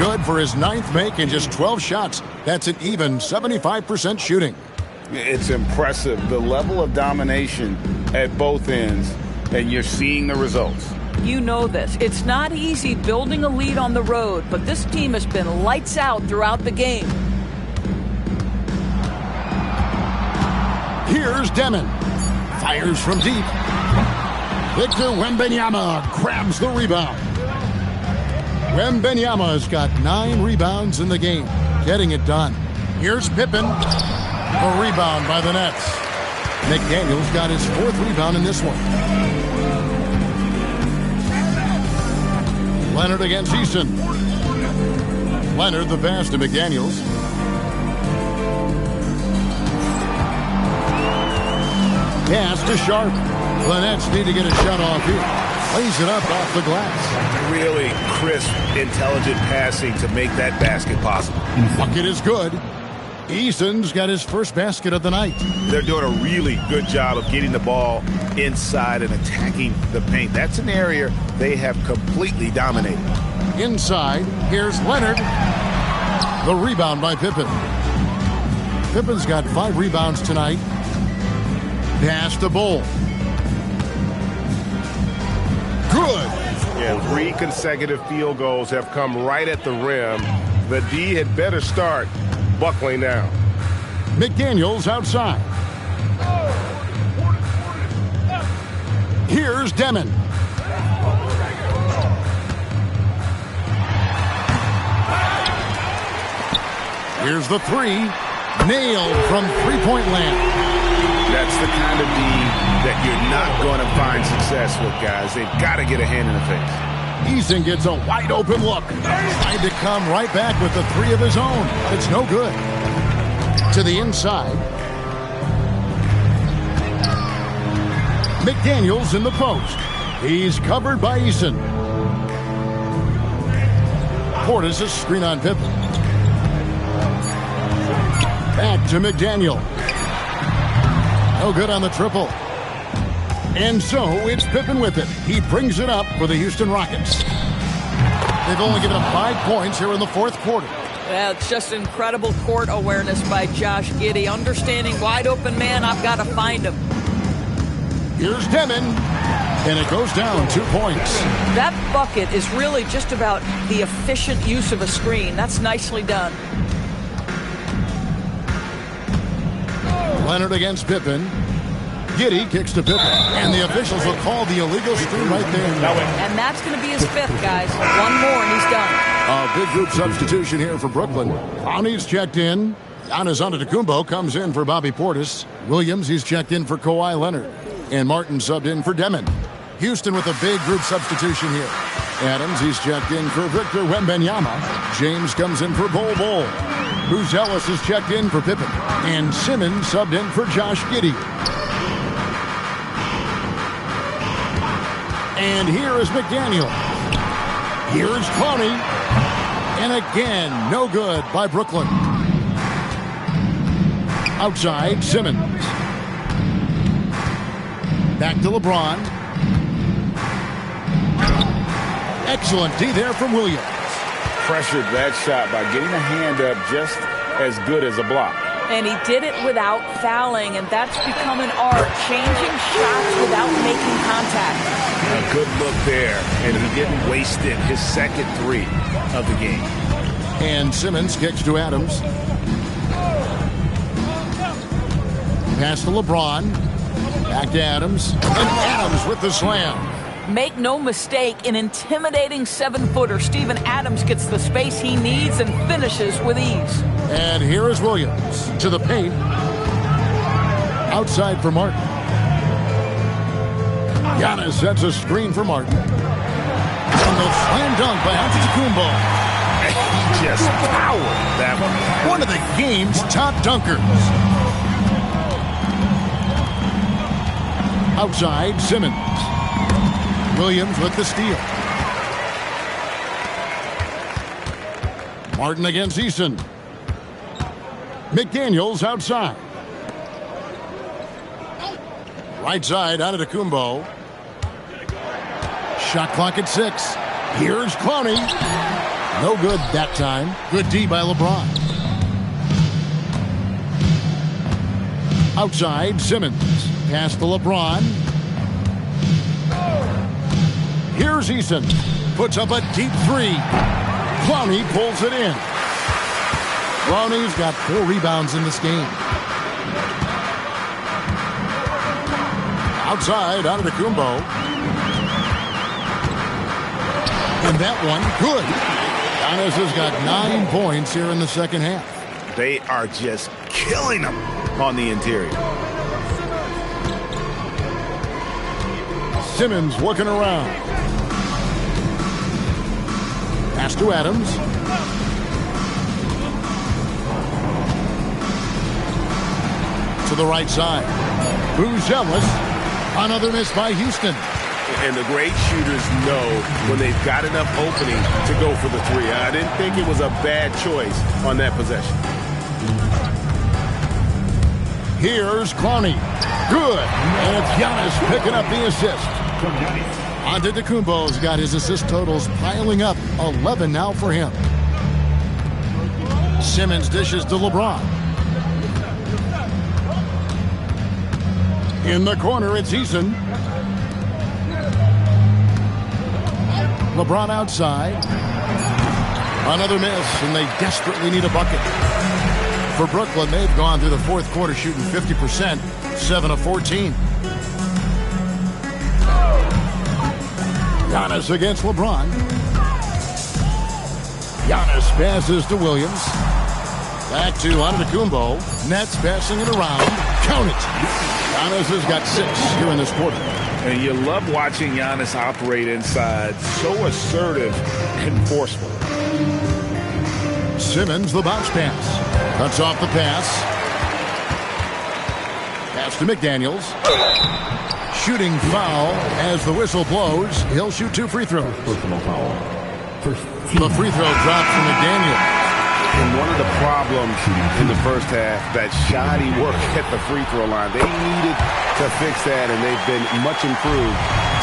Good for his 9th make in just 12 shots. That's an even 75% shooting. It's impressive, the level of domination at both ends, and you're seeing the results. You know this. It's not easy building a lead on the road, but this team has been lights out throughout the game. Here's Demon. Fires from deep. Victor Wembanyama grabs the rebound. Wembanyama has got 9 rebounds in the game, getting it done. Here's Pippen. A rebound by the Nets. McDaniels got his 4th rebound in this one. Leonard against Easton. Leonard the pass to McDaniels. Pass to Sharp. The Nets need to get a shot off here. Plays it up off the glass. Really crisp, intelligent passing to make that basket possible. Bucket is good. Easton's got his first basket of the night. They're doing a really good job of getting the ball inside and attacking the paint. That's an area they have completely dominated. Inside, here's Leonard. The rebound by Pippen. Pippen's got 5 rebounds tonight. Pass to Bull. Good. Yeah, 3 consecutive field goals have come right at the rim. The D had better start buckling down. McDaniels outside. Here's Demon. Here's the 3. nailed from three-point land. That's the kind of D that you're not going to find success with, guys. They've got to get a hand in the face. Eason gets a wide-open look. Trying to come right back with the three of his own. It's no good. To the inside. McDaniels in the post. He's covered by Eason. Portis a screen on Pippen. Back to McDaniel. No good on the triple. And so it's Pippen with it. He brings it up for the Houston Rockets. They've only given him 5 points here in the fourth quarter. Yeah, it's just incredible court awareness by Josh Giddey. Understanding wide open man, I've got to find him. Here's Demon. And it goes down 2 points. That bucket is really just about the efficient use of a screen. That's nicely done. Leonard against Pippen. Giddey kicks to Pippen. And the officials will call the illegal screen right there. And that's going to be his fifth, guys. One more and he's done. A big group substitution here for Brooklyn. Clowney's checked in. Giannis Antetokounmpo comes in for Bobby Portis. Williams, he's checked in for Kawhi Leonard. And Martin subbed in for Demon. Houston with a big group substitution here. Adams, he's checked in for Victor Wembanyama. James comes in for Bol Bol. Buzelis is checked in for Pippen. And Simmons subbed in for Josh Giddey. And here is McDaniel. Here's Clowney. And again, no good by Brooklyn. Outside, Simmons. Back to LeBron. Excellent D there from Williams. Pressured that shot by getting a hand up just as good as a block. And he did it without fouling, and that's become an art, changing shots without making contact. A good look there, and he didn't waste it. His second three of the game. And Simmons kicks to Adams. Pass to LeBron. Back to Adams. And Adams with the slam. Make no mistake, an intimidating 7-footer. Steven Adams gets the space he needs and finishes with ease. And here is Williams to the paint. Outside for Martin. Giannis sets a screen for Martin. And the slam dunk by Antetokounmpo. He just powered that one of the game's top dunkers. Outside, Simmons. Williams with the steal. Martin against Eason. McDaniels outside. Right side, Antetokounmpo. Shot clock at 6. Here's Clowney. No good that time. Good D by LeBron. Outside, Simmons. Pass to LeBron. Here's Eason. Puts up a deep three. Clowney pulls it in. Clowney's got 4 rebounds in this game. Outside, Antetokounmpo. And that one, good. Giannis has got 9 points here in the second half. They are just killing them on the interior. Simmons looking around. Pass to Adams. To the right side. Buzelis. Another miss by Houston. And the great shooters know when they've got enough opening to go for the three. I didn't think it was a bad choice on that possession. Here's Clowney. Good. And it's Giannis picking up the assist. Antetokounmpo's got his assist totals piling up. 11 now for him. Simmons dishes to LeBron. In the corner, it's Eason. LeBron outside. Another miss, and they desperately need a bucket. For Brooklyn, they've gone through the fourth quarter shooting 50%, 7 of 14. Giannis against LeBron. Giannis passes to Williams. Back to Antetokounmpo. Nets passing it around. Count it. Giannis has got 6 here in this quarter. And you love watching Giannis operate inside. So assertive and forceful. Simmons, the bounce pass. Cuts off the pass. Pass to McDaniels. Shooting foul as the whistle blows. He'll shoot 2 free throws. Personal foul. The free throw dropped from McDaniels. And one of the problems in the first half, that shoddy work at the free throw line. They needed to fix that, and they've been much improved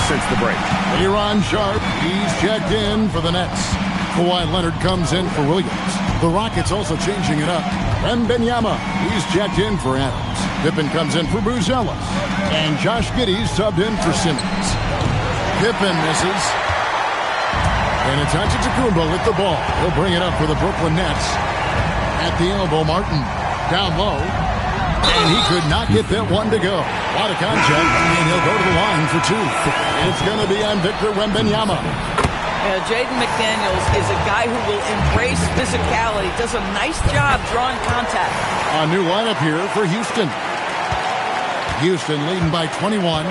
since the break. Aaron Sharp, he's checked in for the Nets. Kawhi Leonard comes in for Williams. The Rockets also changing it up. Wembanyama, he's checked in for Adams. Pippen comes in for Buzelis. And Josh Giddey's subbed in for Simmons. Pippen misses. And it's Antetokounmpo with the ball. He'll bring it up for the Brooklyn Nets. At the elbow, Martin. Down low. And he could not get that one to go. A lot of contact, and he'll go to the line for 2. It's going to be on Victor Wembanyama. Jaden McDaniels is a guy who will embrace physicality. Does a nice job drawing contact. A new lineup here for Houston. Houston leading by 21.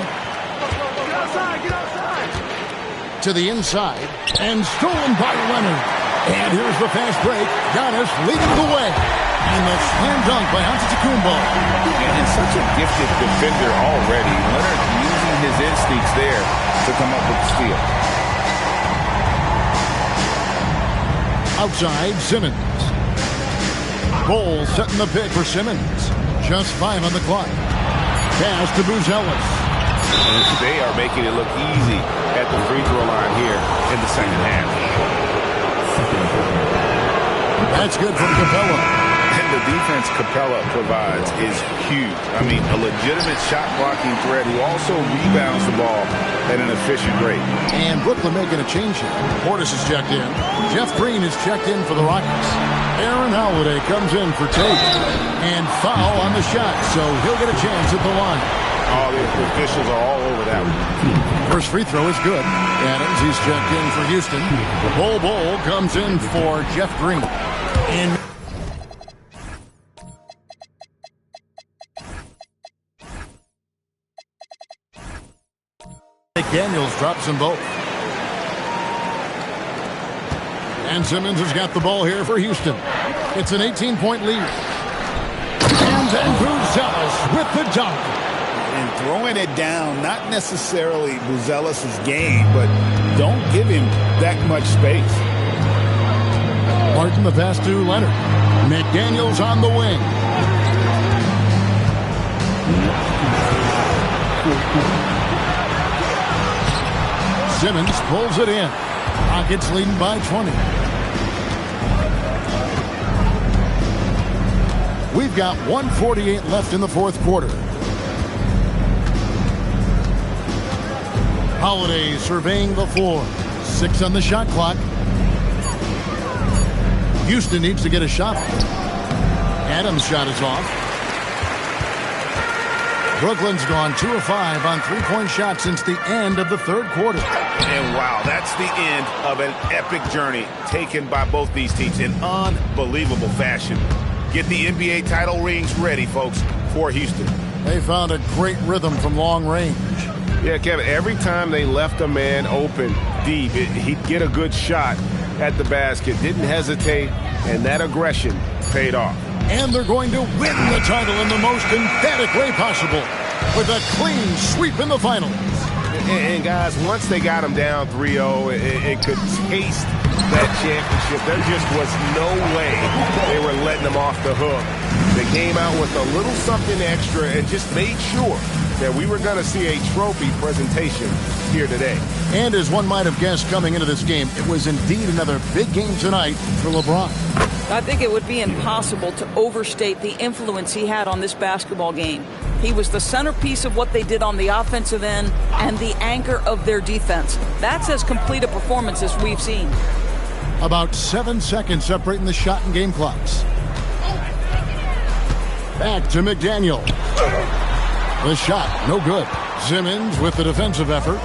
To the inside, and stolen by Leonard. And here's the fast break. Giannis leading the way. And the slam dunk by Antetokounmpo. And such a gifted defender already. Leonard using his instincts there to come up with the steal. Outside, Simmons. Ball setting the pick for Simmons. Just 5 on the clock. Pass to Buzelis. They are making it look easy at the free throw line here in the second half. That's good from Capella. And the defense Capella provides is huge. I mean, a legitimate shot blocking threat who also rebounds the ball at an efficient rate. And Brooklyn making a change here. Portis is checked in. Jeff Green is checked in for the Rockets. Aaron Holiday comes in for Tate. And foul on the shot, so he'll get a chance at the line. Oh, the officials are all over that one. First free throw is good. Adams, he's checked in for Houston. Bol comes in for Jeff Green. And McDaniels drops them both. And Simmons has got the ball here for Houston. It's an 18-point lead. And Buzelis with the dunk. And throwing it down, not necessarily Buzelis' game, but don't give him that much space. Martin the pass to Leonard. McDaniels on the wing. Simmons pulls it in. Rockets leading by 20. We've got 1:48 left in the fourth quarter. Holiday surveying the floor. 6 on the shot clock. Houston needs to get a shot. Adams' shot is off. Brooklyn's gone 2 of 5 on three-point shots since the end of the third quarter. And wow, that's the end of an epic journey taken by both these teams in unbelievable fashion. Get the NBA title rings ready, folks, for Houston. They found a great rhythm from long range. Yeah, Kevin, every time they left a man open deep, he'd get a good shot at the basket. Didn't hesitate, and that aggression paid off. And they're going to win the title in the most emphatic way possible with a clean sweep in the finals. And guys, once they got him down 3-0, it could taste that championship. There just was no way they were letting them off the hook. They came out with a little something extra and just made sure that we were going to see a trophy presentation here today. And as one might have guessed coming into this game, it was indeed another big game tonight for LeBron. I think it would be impossible to overstate the influence he had on this basketball game. He was the centerpiece of what they did on the offensive end and the anchor of their defense. That's as complete a performance as we've seen. About 7 seconds separating the shot and game clocks. Back to McDaniel. The shot, no good. Simmons with the defensive effort.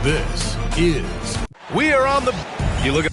This is. We are on the. You look at.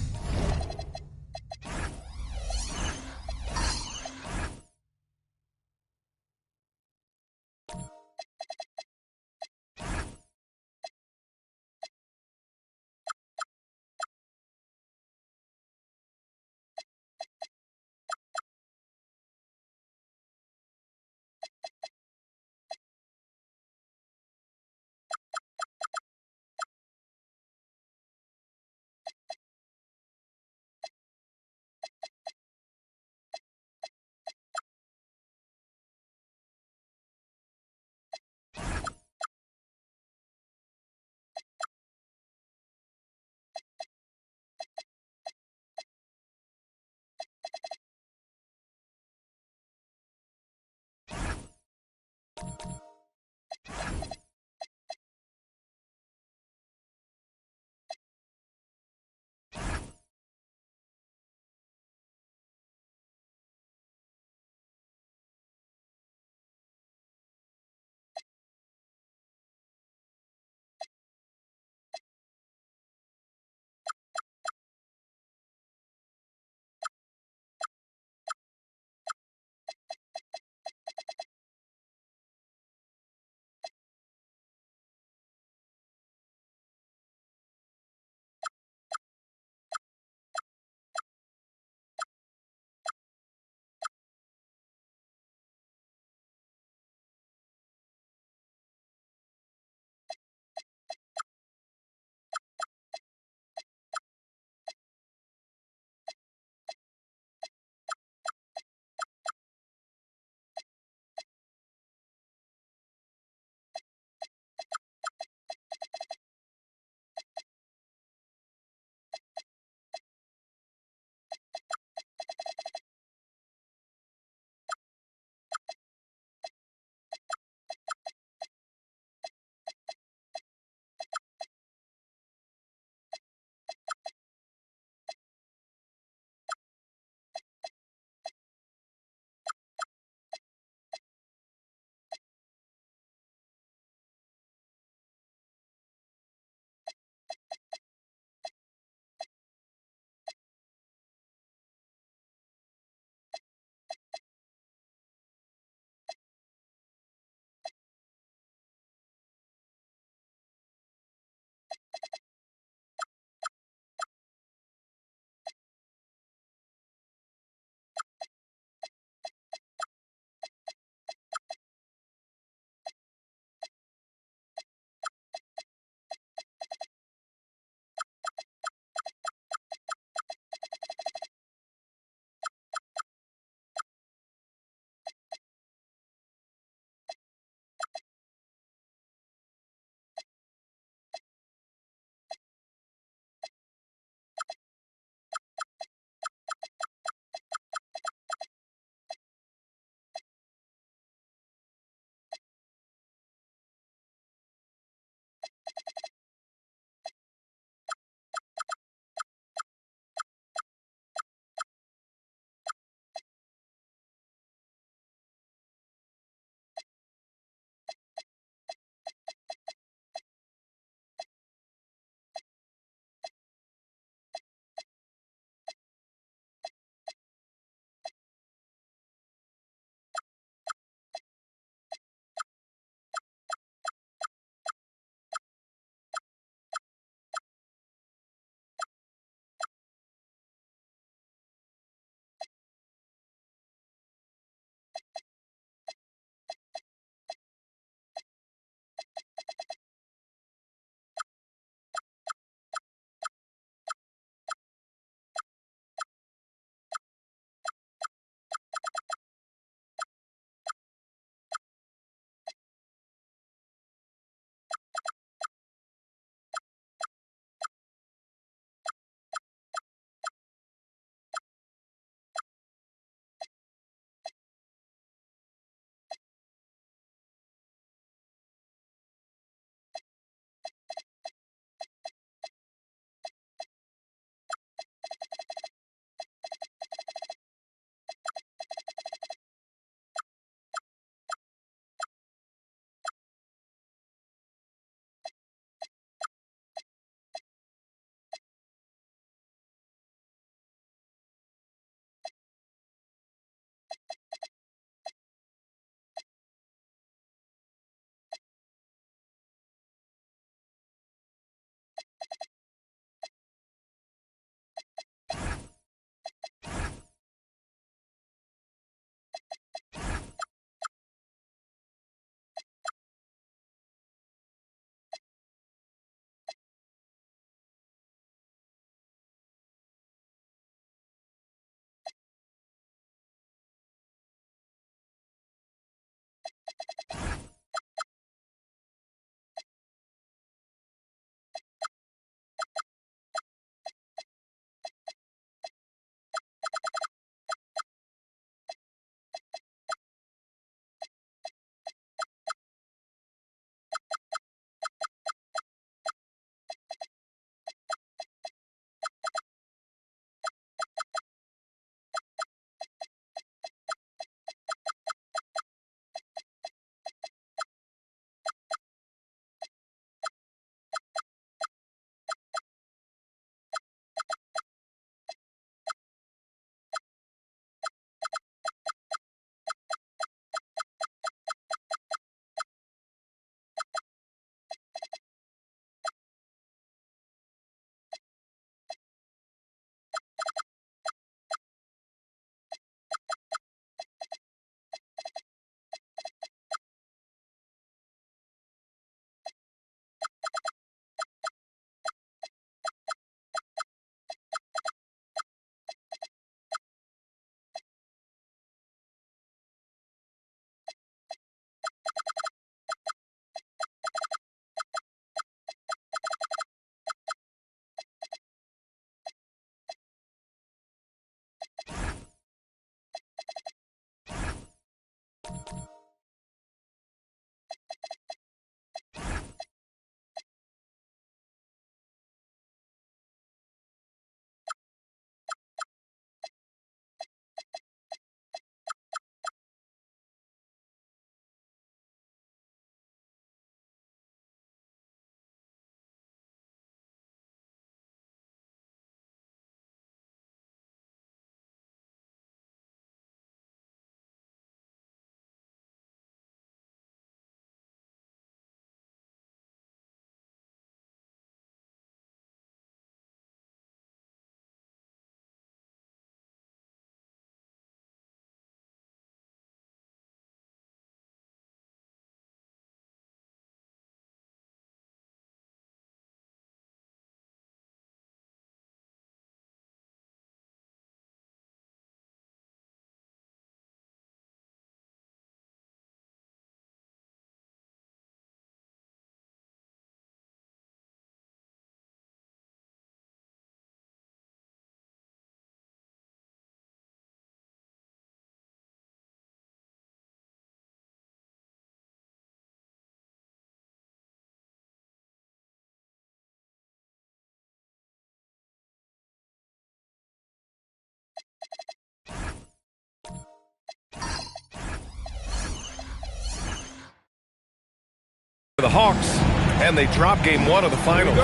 The Hawks, and they drop game 1 of the finals.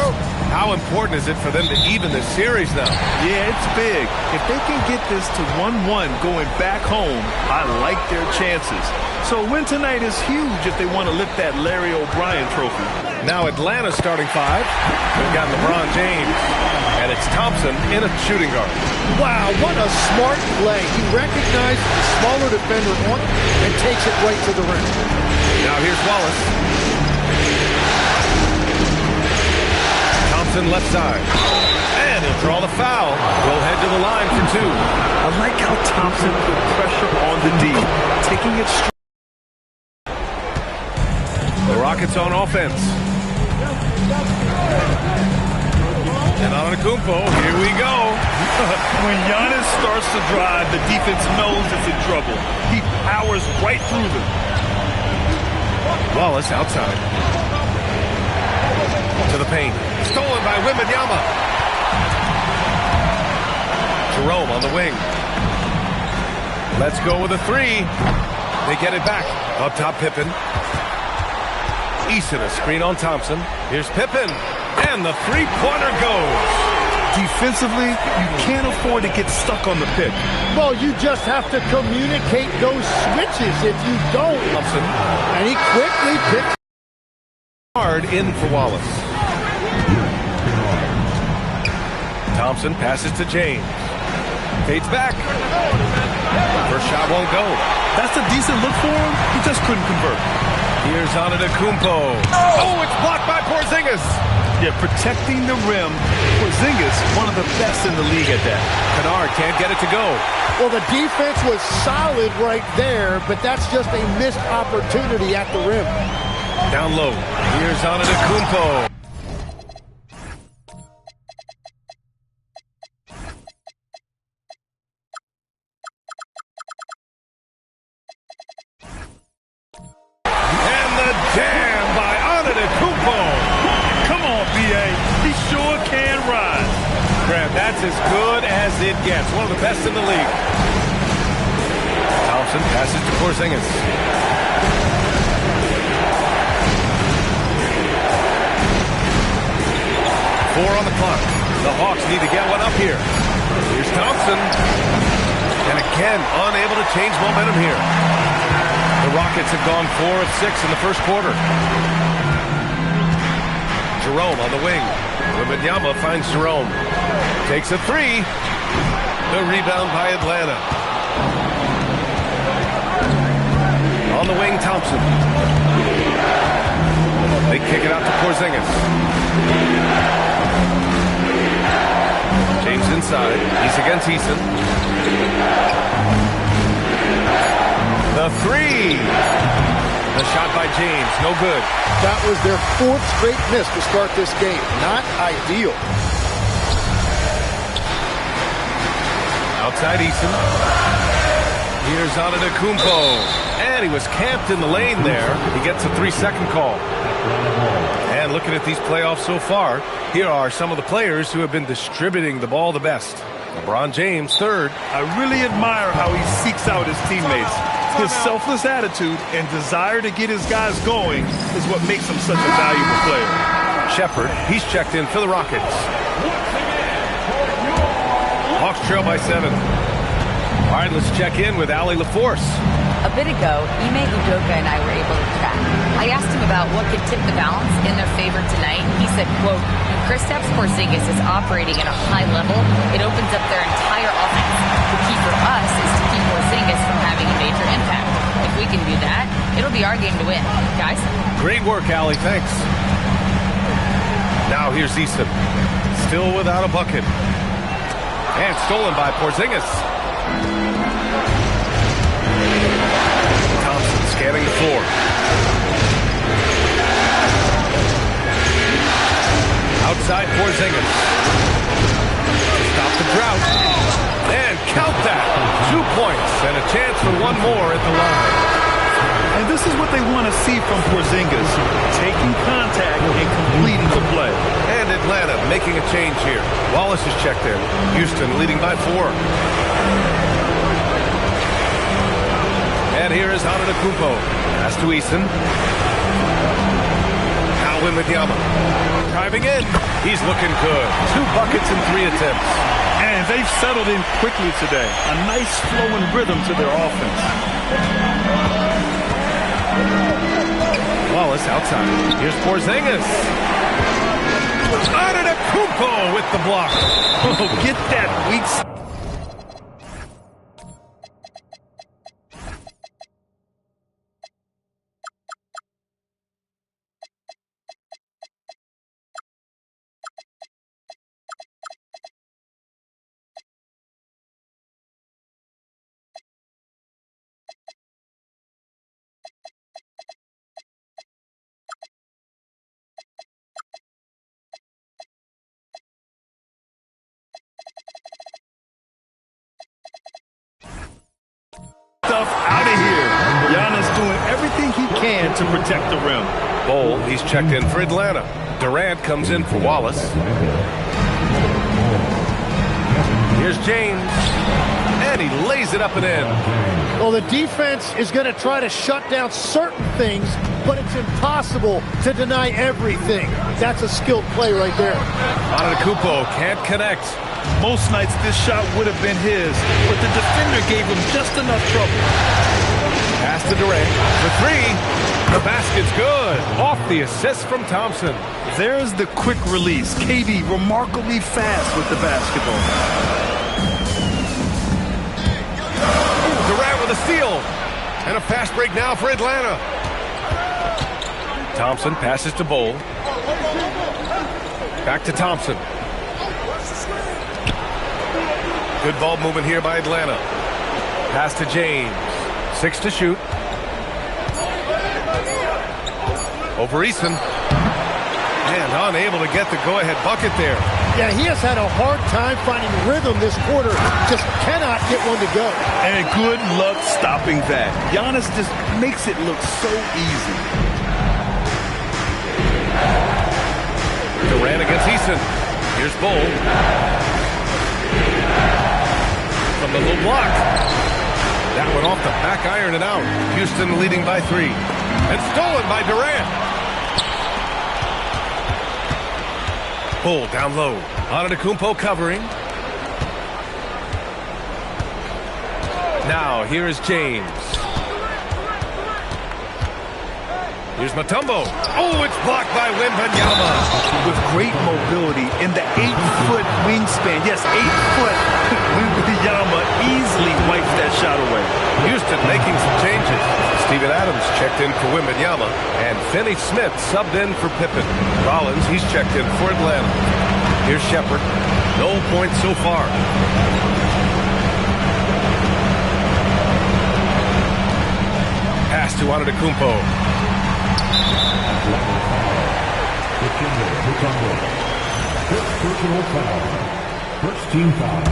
How important is it for them to even this series now? Yeah, it's big. If they can get this to 1-1 going back home, I like their chances. So a win tonight is huge if they want to lift that Larry O'Brien trophy. Now Atlanta's starting 5. They've got LeBron James, and it's Thompson in a shooting guard. Wow, what a smart play. He recognized the smaller defender on him and takes it right to the rim. Now here's Wallace. Thompson left side. And he'll draw the foul. Will head to the line for 2. I like how Thompson put pressure on the D, taking it straight. The Rockets on offense. And Antetokounmpo, here we go. When Giannis starts to drive, the defense knows it's in trouble. He powers right through them. Wallace outside. To the paint. Stolen by Wembanyama. Jerome on the wing. Let's go with a 3. They get it back. Up top, Pippen. Eason, a screen on Thompson. Here's Pippen. And the three-pointer goes. Defensively, you can't afford to get stuck on the pick. Well, you just have to communicate those switches. If you don't, Thompson. and he quickly picks. Hard in for Wallace. Thompson passes to James. Fades back. First shot won't go. That's a decent look for him. He just couldn't convert. Here's Antetokounmpo. Oh, it's blocked by Porzingis. Yeah, protecting the rim. Porzingis, one of the best in the league at that. Kennard can't get it to go. Well, the defense was solid right there, but that's just a missed opportunity at the rim. Down low. Here's Antetokounmpo. And the jam by Antetokounmpo. Come on, B.A. He sure can rise. Graham, that's as good as it gets. One of the best in the league. Thompson passes to Porzingis. Four on the clock. The Hawks need to get one up here. Here's Thompson. And again, unable to change momentum here. The Rockets have gone 4 of 6 in the first quarter. Jerome on the wing. Wembanyama finds Jerome. Takes a 3. The rebound by Atlanta. On the wing, Thompson. They kick it out to Porzingis. James inside. He's against Eason. The 3. The shot by James. No good. That was their 4th straight miss to start this game. Not ideal. Outside Eason. Here's Antetokounmpo. And he was camped in the lane there. He gets a 3-second call. And looking at these playoffs so far, here are some of the players who have been distributing the ball the best. LeBron James, third. I really admire how he seeks out his teammates. His selfless attitude and desire to get his guys going is what makes him such a valuable player. Shepherd, he's checked in for the Rockets. Hawks trail by 7. All right, let's check in with Allie LaForce. A bit ago, Ime Udoka and I were able to chat. I asked him about what could tip the balance in their favor tonight. He said, quote, when Kristaps Porzingis is operating at a high level, it opens up their entire offense. The key for us is to keep Porzingis from having a major impact. If we can do that, it'll be our game to win. Guys? Great work, Allie. Thanks. Now here's Eason. Still without a bucket. And stolen by Porzingis. Thompson scanning the floor. Outside Porzingis. Stop the drought. And count that. 2 points and a chance for one more at the line. And this is what they want to see from Porzingis. Taking contact and completing the play. And Atlanta making a change here. Wallace is checked in. Houston leading by 4. And here is Antetokounmpo. Pass to Eason. Now Wembanyama. Driving in. He's looking good. 2 buckets in 3 attempts. And they've settled in quickly today. A nice flowing rhythm to their offense. Wallace outside. Here's Porzingis. Antetokounmpo with the block. Oh, get that weak. Stuff out of here. Giannis doing everything he can to protect the rim. Bol, he's checked in for Atlanta. Durant comes in for Wallace. Here's James. And he lays it up and in. Well, the defense is going to try to shut down certain things, but it's impossible to deny everything. That's a skilled play right there. Antetokounmpo can't connect. Most nights this shot would have been his, but the defender gave him just enough trouble. Pass to Durant. The 3. The basket's good. Off the assist from Thompson. There's the quick release. KD remarkably fast with the basketball. Durant with a steal. And a fast break now for Atlanta. Thompson passes to Bol. Back to Thompson. Good ball movement here by Atlanta. Pass to James. 6 to shoot. Over Eason. And unable to get the go-ahead bucket there. Yeah, he has had a hard time finding rhythm this quarter. Just cannot get one to go. And good luck stopping that. Giannis just makes it look so easy. Durant against Eason. Here's Bol. From the low block. That one off the back iron and out. Houston leading by 3. And stolen by Durant. Bol down low. Antetokounmpo covering. Now here is James. Here's Mutombo. Oh, it's blocked by Wembanyama. With great mobility in the 8-foot wingspan. Yes, 8 foot. Wembanyama easily wipes that shot away. Houston making some changes. Steven Adams checked in for Wembanyama. And Finney Smith subbed in for Pippen. Rollins, he's checked in for Atlanta. Here's Shepherd. No points so far. Pass to Antetokounmpo. First personal foul. First team foul.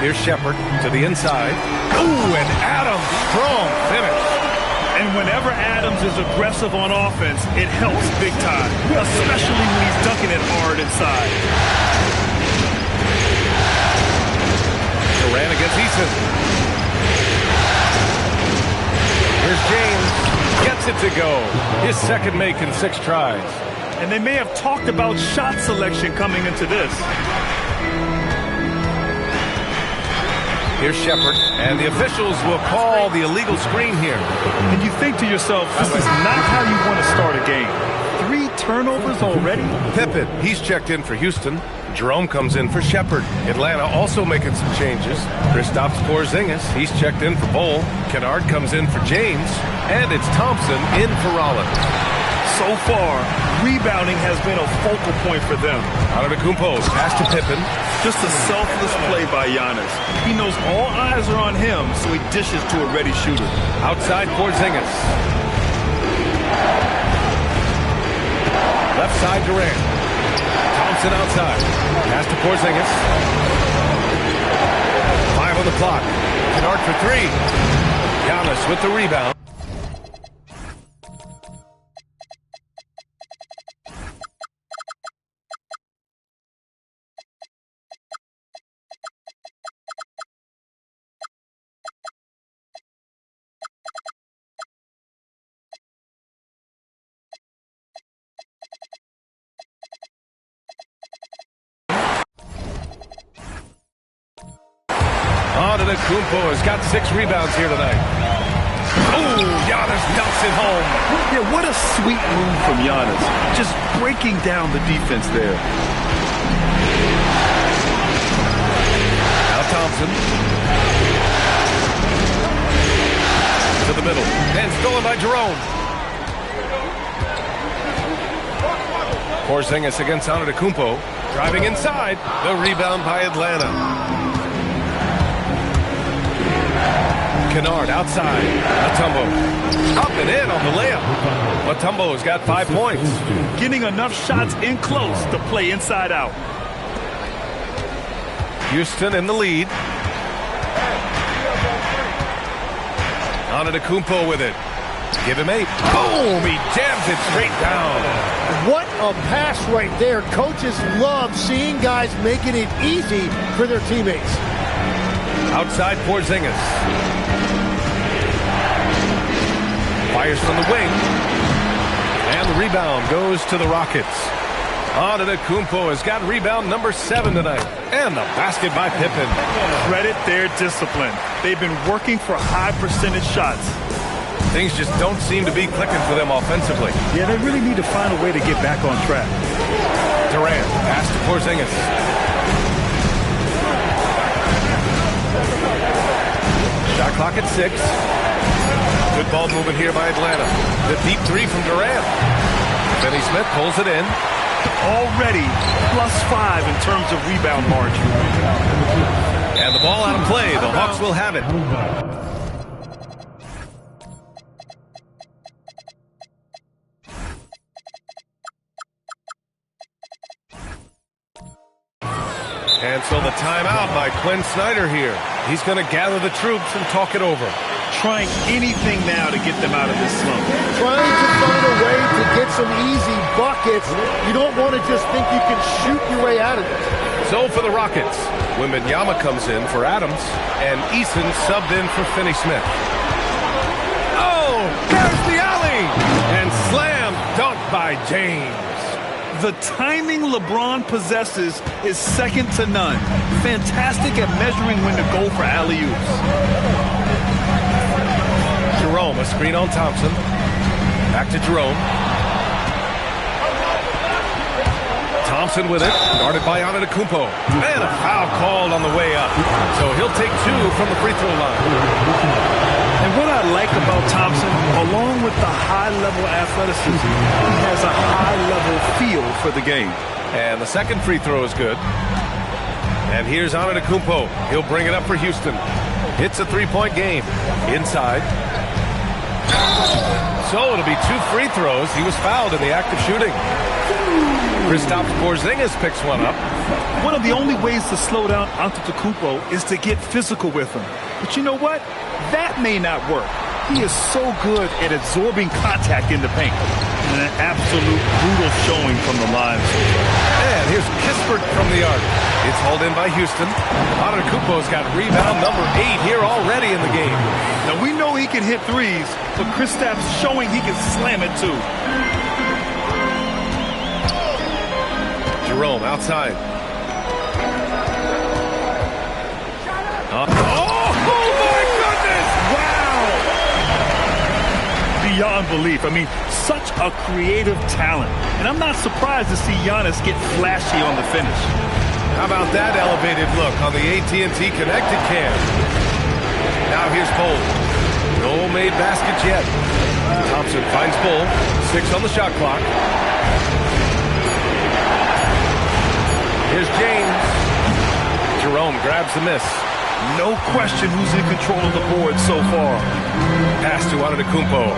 Here's Shepard to the inside. Ooh, and Adams, strong finish. And whenever Adams is aggressive on offense, it helps big time, especially when he's dunking it hard inside. Durant against Eason. Here's James. Gets it to go. His second make in 6 tries. And they may have talked about shot selection coming into this. Here's Shepard, and the officials will call the illegal screen here. And you think to yourself, this is not how you want to start a game. 3 turnovers already? Pippen, he's checked in for Houston. Jerome comes in for Shepard. Atlanta also making some changes. Kristaps Porzingis, he's checked in for Bol. Kennard comes in for James. And it's Thompson in for Rollins. So far, rebounding has been a focal point for them. Antetokounmpo, pass to Pippen. Just a selfless play by Giannis. He knows all eyes are on him, so he dishes to a ready shooter. Outside Porzingis. Left side Durant. Thompson outside. Pass to Porzingis. 5 on the clock. Kennard for 3. Giannis with the rebound. Antetokounmpo has got 6 rebounds here tonight. Oh, Giannis dumps it home. Yeah, what a sweet move from Giannis. Just breaking down the defense there. Now Thompson. To the middle. And stolen by Jerome. Porzingis against Antetokounmpo. Driving inside. The rebound by Atlanta. Kennard outside. Mutombo up and in on the layup. Mutombo has got 5 points. Getting enough shots in close to play inside out. Houston in the lead. Antetokounmpo with it. Give him 8. Boom! He jams it straight down. What a pass right there. Coaches love seeing guys making it easy for their teammates. Outside Porzingis. Fires from the wing. And the rebound goes to the Rockets. Antetokounmpo has got rebound number 7 tonight. And the basket by Pippen. Credit their discipline. They've been working for high percentage shots. Things just don't seem to be clicking for them offensively. Yeah, they really need to find a way to get back on track. Durant, pass to Porzingis. Shot clock at 6. Good ball movement here by Atlanta. The deep 3 from Durant. Finney Smith pulls it in. Already +5 in terms of rebound margin. And the ball out of play. The Hawks will have it. And so the timeout by Quinn Snyder here. He's going to gather the troops and talk it over. Trying anything now to get them out of this slump. Trying to find a way to get some easy buckets. You don't want to just think you can shoot your way out of it. So for the Rockets, Wembanyama comes in for Adams, and Eason subbed in for Finney Smith. Oh, there's the alley! And slam dunk by James. The timing LeBron possesses is second to none. Fantastic at measuring when to go for alley-oops. Jerome, a screen on Thompson. Back to Jerome. Thompson with it, guarded by Antetokounmpo. And a foul called on the way up. So he'll take 2 from the free throw line. And what I like about Thompson, along with the high-level athleticism, he has a high-level feel for the game. And the second free throw is good. And here's Antetokounmpo. He'll bring it up for Houston. It's a 3-point game. Inside. So it'll be 2 free throws. He was fouled in the act of shooting. Kristaps Porzingis picks one up. One of the only ways to slow down Antetokounmpo is to get physical with him. But you know what? That may not work. He is so good at absorbing contact in the paint. And an absolute brutal showing from the line. And here's Kispert from the arc. It's hauled in by Houston. Antetokounmpo's got rebound number 8 here already in the game. Now we know he can hit threes, but Kristaps showing he can slam it too. Jerome outside. Oh, my goodness! Wow! Beyond belief. I mean, such a creative talent. And I'm not surprised to see Giannis get flashy on the finish. How about that elevated look on the AT&T Connected Cam? Now here's Bull. No made baskets yet. Thompson finds Bull. 6 on the shot clock. Here's James. Jerome grabs the miss. No question who's in control of the board so far. Pass to Antetokounmpo.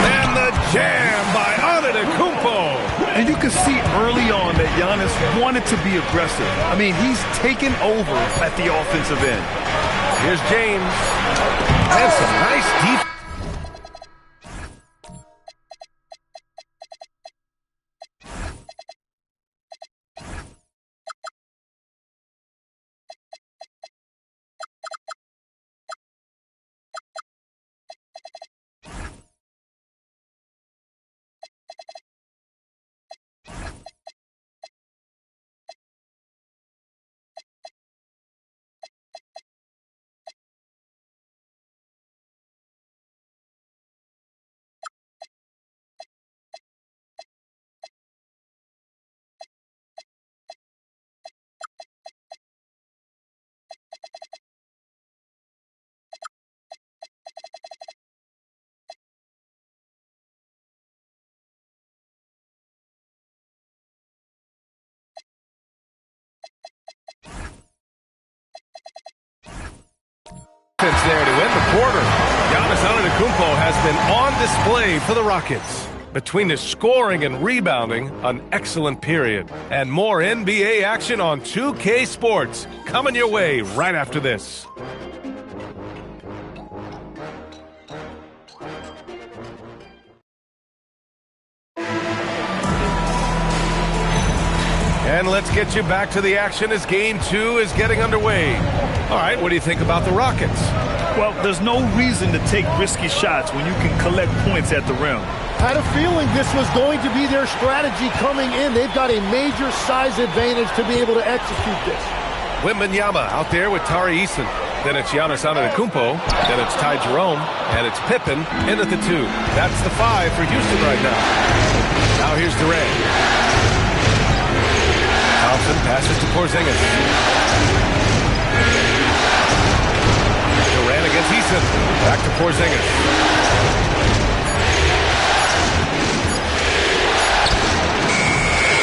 And the jam by Antetokounmpo. And you can see early on that Giannis wanted to be aggressive. I mean, he's taken over at the offensive end. Here's James. And some nice defense. There to end the quarter. Giannis Antetokounmpo has been on display for the Rockets. Between his scoring and rebounding, an excellent period. And more NBA action on 2K Sports coming your way right after this. And let's get you back to the action as Game 2 is getting underway. All right, what do you think about the Rockets? Well, there's no reason to take risky shots when you can collect points at the rim. Had a feeling this was going to be their strategy coming in. They've got a major size advantage to be able to execute this. Wembanyama out there with Tari Eason. Then it's Giannis Antetokounmpo. Then it's Ty Jerome. And it's Pippen in at the 2. That's the 5 for Houston right now. Now here's Durant. Thompson passes to Porzingis. Durant against Eason. Back to Porzingis.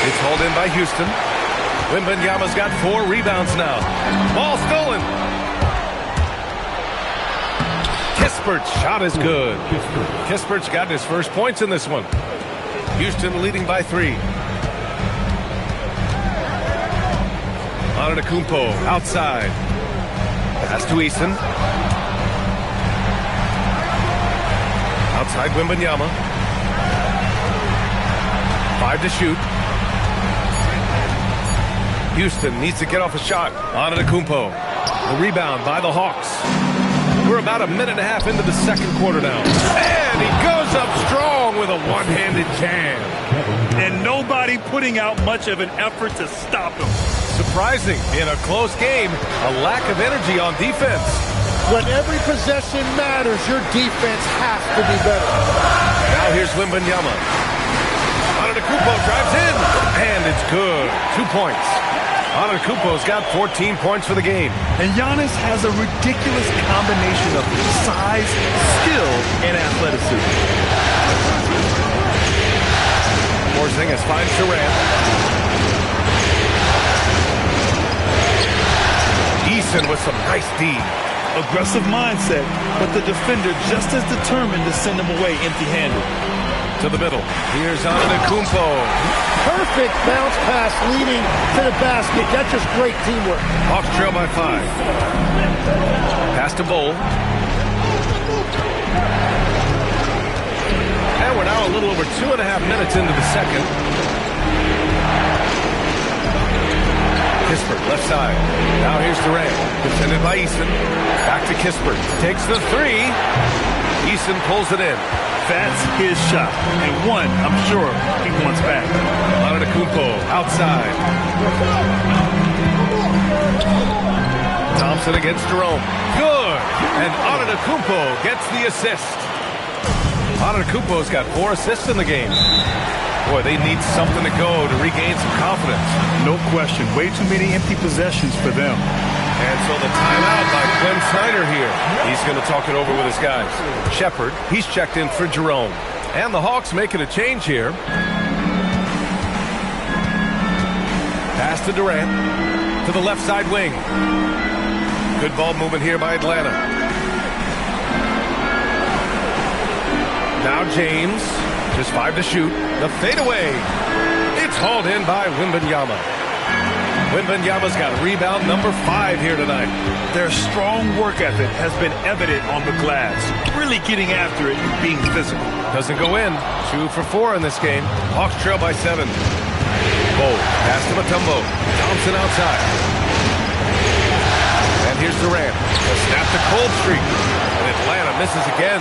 It's hauled in by Houston. Wembanyama's got 4 rebounds now. Ball stolen. Kispert's shot is good. Kispert's gotten his first points in this one. Houston leading by 3. Antetokounmpo outside. Pass to Eason. Outside Wembanyama. 5 to shoot. Houston needs to get off a shot. Antetokounmpo. The rebound by the Hawks. We're about a minute and a half into the second quarter now. And he goes up strong with a one-handed jam. And nobody putting out much of an effort to stop him. Surprising, in a close game, a lack of energy on defense. When every possession matters, your defense has to be better. Now here's Wembanyama. Antetokounmpo drives in, and it's good. 2 points. Antetokounmpo's got 14 points for the game. And Giannis has a ridiculous combination of size, skill, and athleticism. Porzingis finds Durant. Eason with some nice D. Aggressive mindset, but the defender just as determined to send him away empty-handed. To the middle. Here's Antetokounmpo. Perfect bounce pass leading to the basket. That's just great teamwork. Hawks trail by 5. Pass to Bol. And we're now a little over 2.5 minutes into the second. Kispert, left side. Now here's Durant. Defended by Eason. Back to Kispert. Takes the 3. Eason pulls it in. That's his shot. And one, I'm sure, he wants back. Antetokounmpo outside. Thompson against Jerome. Good. And Antetokounmpo gets the assist. Antetokounmpo's got 4 assists in the game. Boy, they need something to go to regain some confidence. No question. Way too many empty possessions for them. And so the timeout by Quinn Snyder here. He's going to talk it over with his guys. Shepherd, he's checked in for Jerome. And the Hawks making a change here. Pass to Durant. To the left side wing. Good ball movement here by Atlanta. Now James. Just 5 to shoot. The fadeaway. It's hauled in by Wembanyama. Wembanyama's got rebound number 5 here tonight. Their strong work ethic has been evident on the glass. Really getting after it and being physical. Doesn't go in. 2 for 4 in this game. Hawks trail by 7. Bol. Pass to Mutombo. Thompson outside. And here's Durant. A snap to Cold Streak. And Atlanta misses again.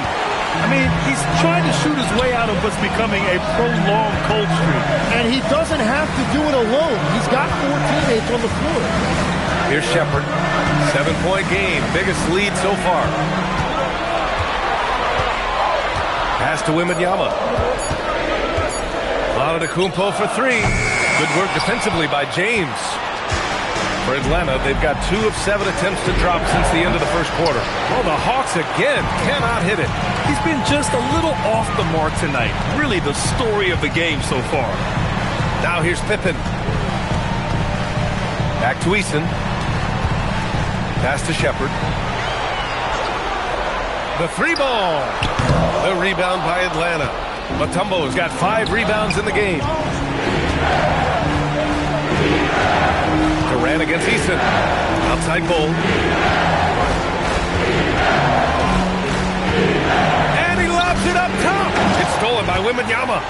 I mean, he's trying to shoot his way out of what's becoming a prolonged cold streak. And he doesn't have to do it alone. He's got 4 teammates on the floor. Here's Shepherd. 7-point game. Biggest lead so far. Pass to Wembanyama. Antetokounmpo for 3. Good work defensively by James. For Atlanta, they've got 2 of 7 attempts to drop since the end of the first quarter. Oh, the Hawks again cannot hit it. He's been just a little off the mark tonight. Really the story of the game so far. Now here's Pippen. Back to Eason. Pass to Shepherd. The 3 ball. The rebound by Atlanta. Mutombo's got 5 rebounds in the game. Durant against Eason. Outside Bol. And he lobs it up top. It's stolen by Wembanyama.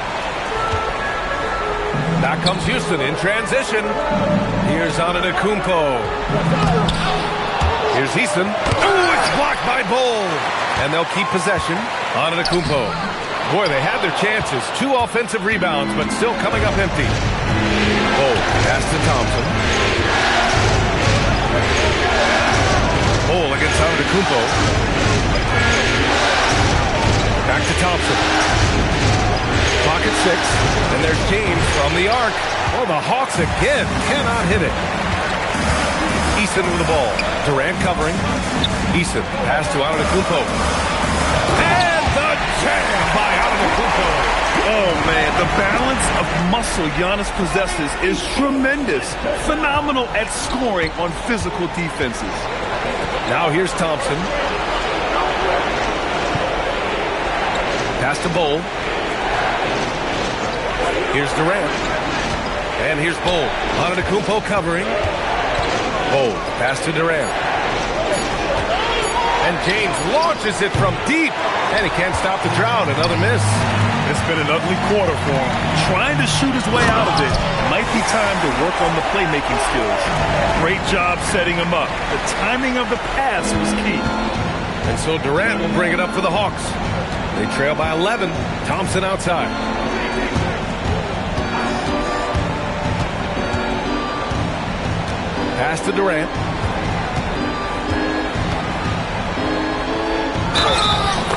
Back comes Houston in transition. Here's Antetokounmpo. Here's Eason. Ooh, it's blocked by Bol. And they'll keep possession. Antetokounmpo. Boy, they had their chances. 2 offensive rebounds, but still coming up empty. Bol. Pass to Thompson. Bol against Antetokounmpo. Back to Thompson. Clock at 6. And there's James from the arc. Oh, the Hawks again cannot hit it. Eason with the ball. Durant covering. Eason. Pass to Antetokounmpo. And the jam by Antetokounmpo. Oh, man, the balance of muscle Giannis possesses is tremendous. Phenomenal at scoring on physical defenses. Now here's Thompson. Pass to Bol. Here's Durant. And here's Bol. Antetokounmpo covering. Bol. Pass to Durant. And James launches it from deep. And he can't stop the drought. Another miss. It's been an ugly quarter for him. Trying to shoot his way out of it. Might be time to work on the playmaking skills. Great job setting him up. The timing of the pass was key. And so Durant will bring it up for the Hawks. They trail by 11. Thompson outside. Pass to Durant.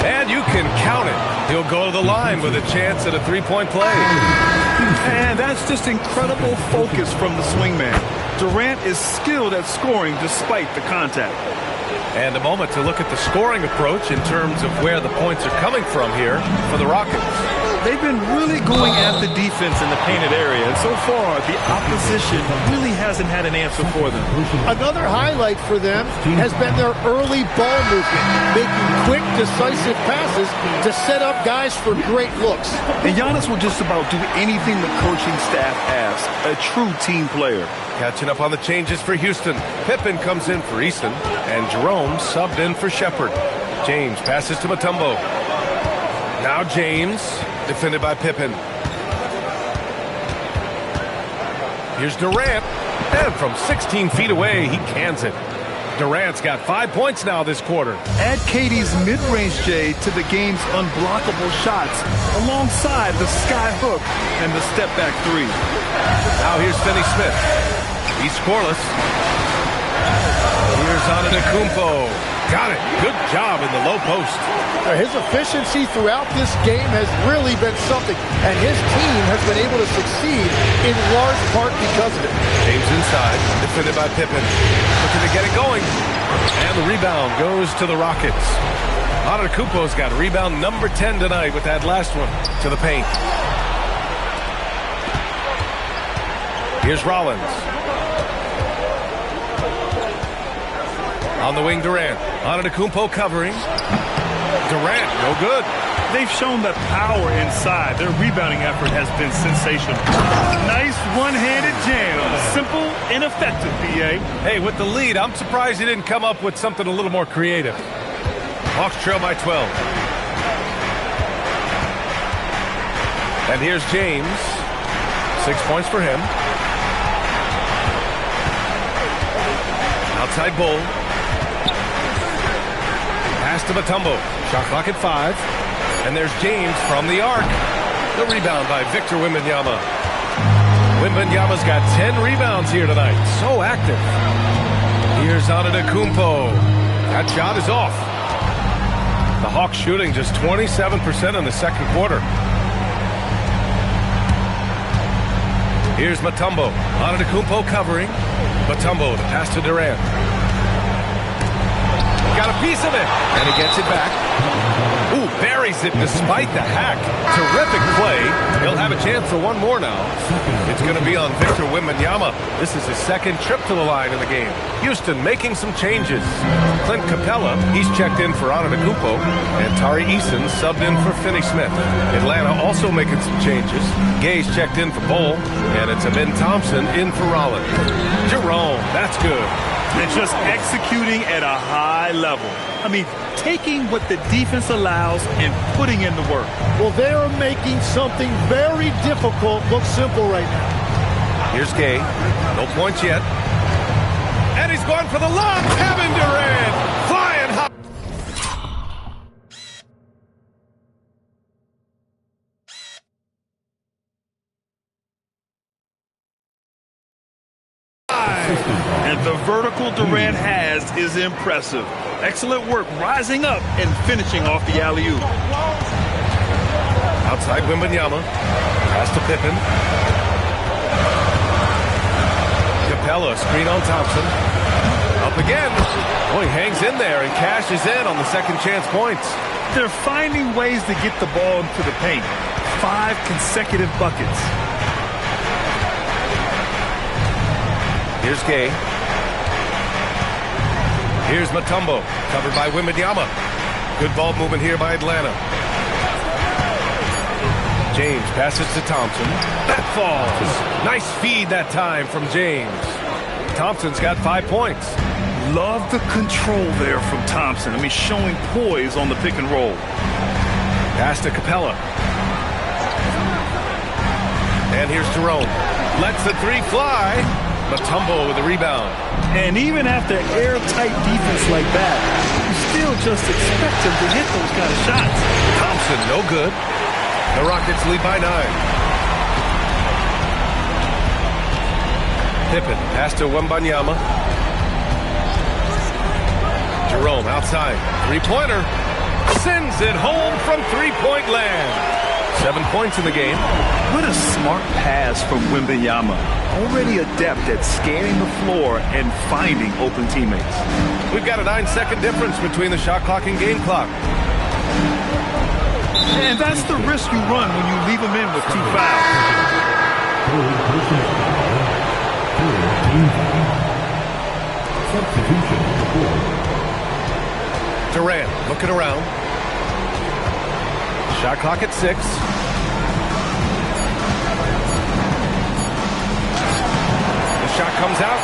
And you can count it. He'll go to the line with a chance at a 3-point play. And that's just incredible focus from the swingman. Durant is skilled at scoring despite the contact. And a moment to look at the scoring approach in terms of where the points are coming from here for the Rockets. they've been really going at the defense in the painted area. And so far, the opposition really hasn't had an answer for them. Another highlight for them has been their early ball movement, making quick, decisive passes to set up guys for great looks. And Giannis will just about do anything the coaching staff asks. A true team player. Catching up on the changes for Houston. Pippen comes in for Easton, and Jerome subbed in for Shepherd. James passes to Mutombo. Now James, defended by Pippen. Here's Durant, and from 16 feet away, he cans it. Durant's got 5 points now this quarter. Add KD's mid-range J to the game's unblockable shots alongside the sky hook and the step-back three. Now here's Finney Smith. He's scoreless. Here's Antetokounmpo. Got it. Good job in the low post. His efficiency throughout this game has really been something, and his team has been able to succeed in large part because of it. James inside, defended by Pippen. Looking to get it going. And the rebound goes to the Rockets. Antetokounmpo's got rebound number 10 tonight with that last one to the paint. Here's Rollins. On the wing, Durant. Antetokounmpo covering. Durant, no good. They've shown that power inside. Their rebounding effort has been sensational. Nice one-handed jam. Simple and effective, BA. Hey, with the lead, I'm surprised he didn't come up with something a little more creative. Hawks trail by 12. And here's James. 6 points for him. Outside Bull. Pass to Mutombo. Shot clock at 5. And there's James from the arc. The rebound by Victor Wembanyama. Wembanyama's got 10 rebounds here tonight. So active. Here's Antetokounmpo. That shot is off. The Hawks shooting just 27% in the second quarter. Here's Mutombo. Antetokounmpo covering. Mutombo, the pass to Durant. Got a piece of it, and he gets it back. Ooh, buries it despite the hack. Terrific play. He'll have a chance for one more now. It's going to be on Victor Wembanyama. This is his second trip to the line in the game. Houston making some changes. Clint Capella, he's checked in for Antetokounmpo, and Tari Eason subbed in for Finney Smith. Atlanta also making some changes. Gay's checked in for Bull, and it's Amin Thompson in for Rollins. Jerome, that's good. And just executing at a high level. I mean, taking what the defense allows and putting in the work. Well, they are making something very difficult look simple right now. Here's Gay. No points yet. And he's going for the lob. Kevin Durant flying high. And the vertical Durant has is impressive. Excellent work rising up and finishing off the alley-oop. Outside Wembanyama. Pass to Pippen. Capella, screen on Thompson. Up again. Oh, he hangs in there and cashes in on the second chance points. They're finding ways to get the ball into the paint. 5 consecutive buckets. Here's Gay. Here's Mutombo, covered by Wembanyama. Good ball movement here by Atlanta. James passes to Thompson. That falls. Nice feed that time from James. Thompson's got 5 points. Love the control there from Thompson. I mean, showing poise on the pick and roll. Pass to Capella. And here's Jerome. Lets the three fly. Mutombo with the rebound. And even after airtight defense like that, you still just expect him to hit those kind of shots. Thompson, no good. The Rockets lead by 9. Pippen, pass to Wembanyama. Jerome outside. Three-pointer. Sends it home from three-point land. 7 points in the game. What a smart pass from Wembanyama. Already adept at scanning the floor and finding open teammates. We've got a 9-second difference between the shot clock and game clock. And that's the risk you run when you leave them in with 2 fouls. Durant looking around. Shot clock at 6. The shot comes out.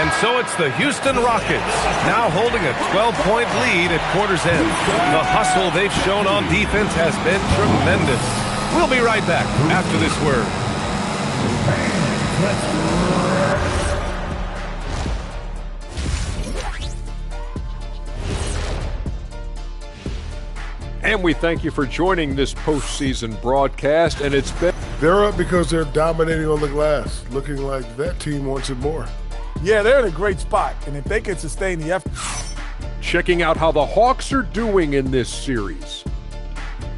And so it's the Houston Rockets now holding a 12-point lead at quarter's end. The hustle they've shown on defense has been tremendous. We'll be right back after this word. And we thank you for joining this postseason broadcast, and it's been... They're up because they're dominating on the glass, looking like that team wants it more. Yeah, they're in a great spot, and if they can sustain the effort... Checking out how the Hawks are doing in this series.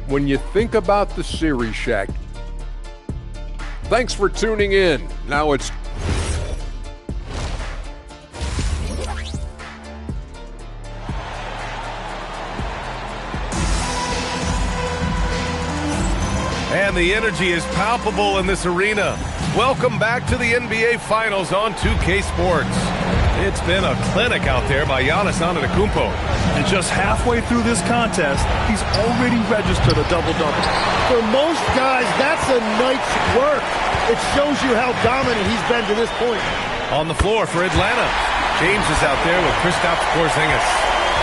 When you think about the series, Shaq, thanks for tuning in. Now it's... And the energy is palpable in this arena. Welcome back to the NBA Finals on 2K Sports. It's been a clinic out there by Giannis Antetokounmpo. And just halfway through this contest, he's already registered a double-double. For most guys, that's a night's work. It shows you how dominant he's been to this point. On the floor for Atlanta, James is out there with Kristaps Porzingis.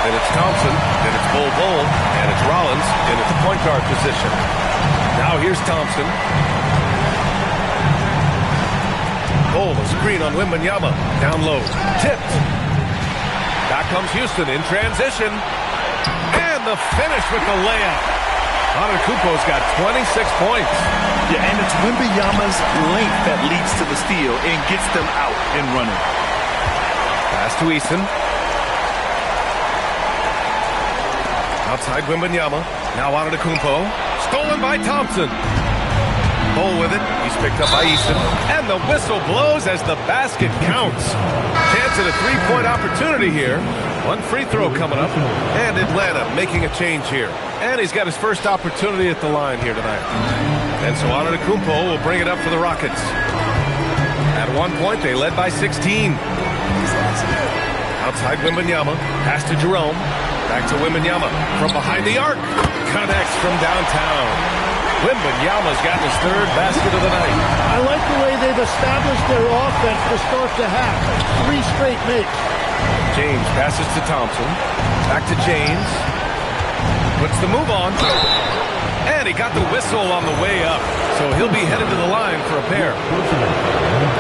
Then it's Thompson, then it's Bol, and it's Rollins in at the point guard position. Now here's Thompson. Bol, a screen on Wembanyama. Down low. Tipped. Back comes Houston in transition. And the finish with the layup. Antetokounmpo's got 26 points. Yeah, and it's Wembanyama's length that leads to the steal and gets them out and running. Pass to Eason. Outside Wembanyama. Now Antetokounmpo. Stolen by Thompson. Bol with it. He's picked up by Eason. And the whistle blows as the basket counts. Chance at a three-point opportunity here. One free throw coming up. And Atlanta making a change here. And he's got his first opportunity at the line here tonight. And so Antetokounmpo will bring it up for the Rockets. At one point, they led by 16. Outside Wembanyama. Pass to Jerome. Back to Wembanyama. From behind the arc. Connects from downtown. Wembanyama's gotten his third basket of the night. I like the way they've established their offense to start the half. 3 straight makes. James passes to Thompson. Back to James. Puts the move on. And he got the whistle on the way up. So he'll be headed to the line for a pair.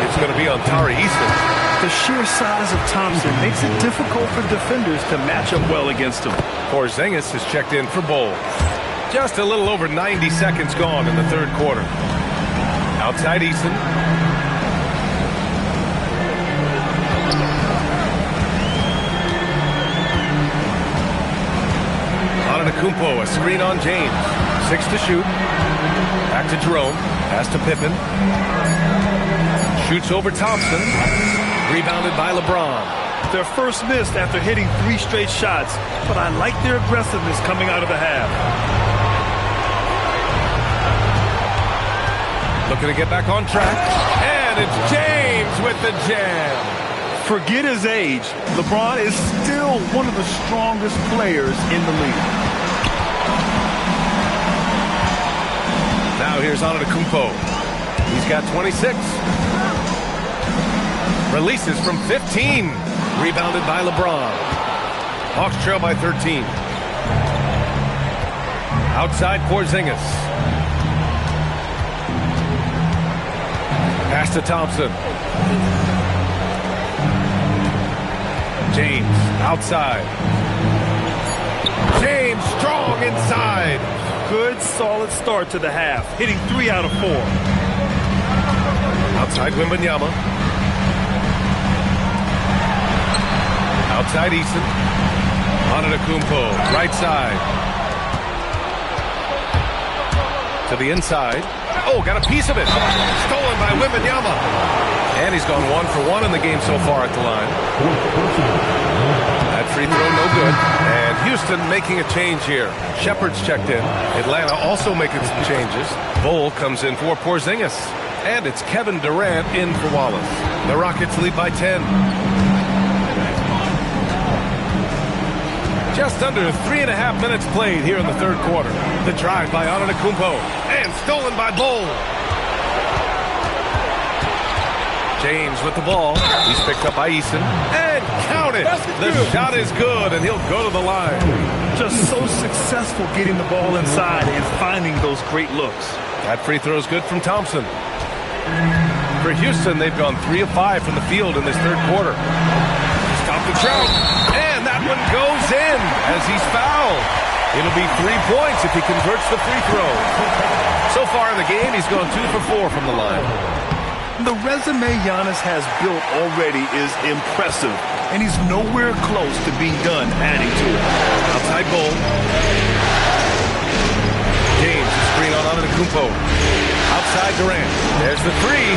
It's going to be on Tari Eason. The sheer size of Thompson makes it difficult for defenders to match up well against him. Porzingis has checked in for Bol. Just a little over 90 seconds gone in the third quarter. Outside Eason. Antetokounmpo, a screen on James. 6 to shoot. Back to Jerome. Pass to Pippen. Shoots over Thompson. Rebounded by LeBron. Their first miss after hitting 3 straight shots, but I like their aggressiveness coming out of the half. Looking to get back on track. And it's James with the jam. Forget his age. LeBron is still one of the strongest players in the league. Now here's Antetokounmpo. He's got 26. Releases from 15. Rebounded by LeBron. Hawks trail by 13. Outside Porzingis. Pass to Thompson. James outside. James strong inside. Good solid start to the half, hitting 3 out of 4. Outside Wembanyama. Outside Eason. Antetokounmpo, right side. To the inside. Oh, got a piece of it. Stolen by Wembanyama. And he's gone 1 for 1 in the game so far at the line. That free free throw, no good. And Houston making a change here. Shepard's checked in. Atlanta also making some changes. Bol comes in for Porzingis. And it's Kevin Durant in for Wallace. The Rockets lead by 10. Just under 3.5 minutes played here in the third quarter. The drive by Antetokounmpo. And stolen by Bol. James with the ball. He's picked up by Eason. And count it. The shot is good, and he'll go to the line. Just so successful getting the ball inside and finding those great looks. That free throw is good from Thompson. For Houston, they've gone 3 of 5 from the field in this third quarter. Stop the Trout. And that one goes in as he's fouled. It'll be 3 points if he converts the free throw. So far in the game, he's gone 2 for 4 from the line. The resume Giannis has built already is impressive, and he's nowhere close to being done adding to it. Outside Bol. James, the screen on Antetokounmpo. Outside Durant. There's the three.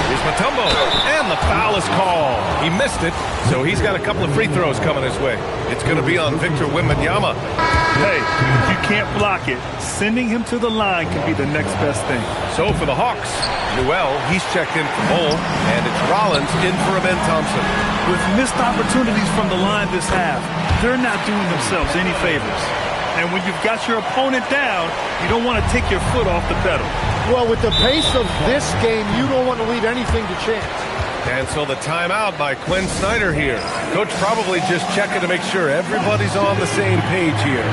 Here's Mutombo. And the foul is called. He missed it, so he's got a couple of free throws coming his way. It's going to be on Victor Wembanyama. Hey, if you can't block it, sending him to the line can be the next best thing. So for the Hawks, Newell, he's checked in for Bol, and it's Rollins in for Ben Thompson. With missed opportunities from the line this half, they're not doing themselves any favors. And when you've got your opponent down, you don't want to take your foot off the pedal. Well, with the pace of this game, you don't want to leave anything to chance. And so the timeout by Quinn Snyder here. Coach probably just checking to make sure everybody's on the same page here.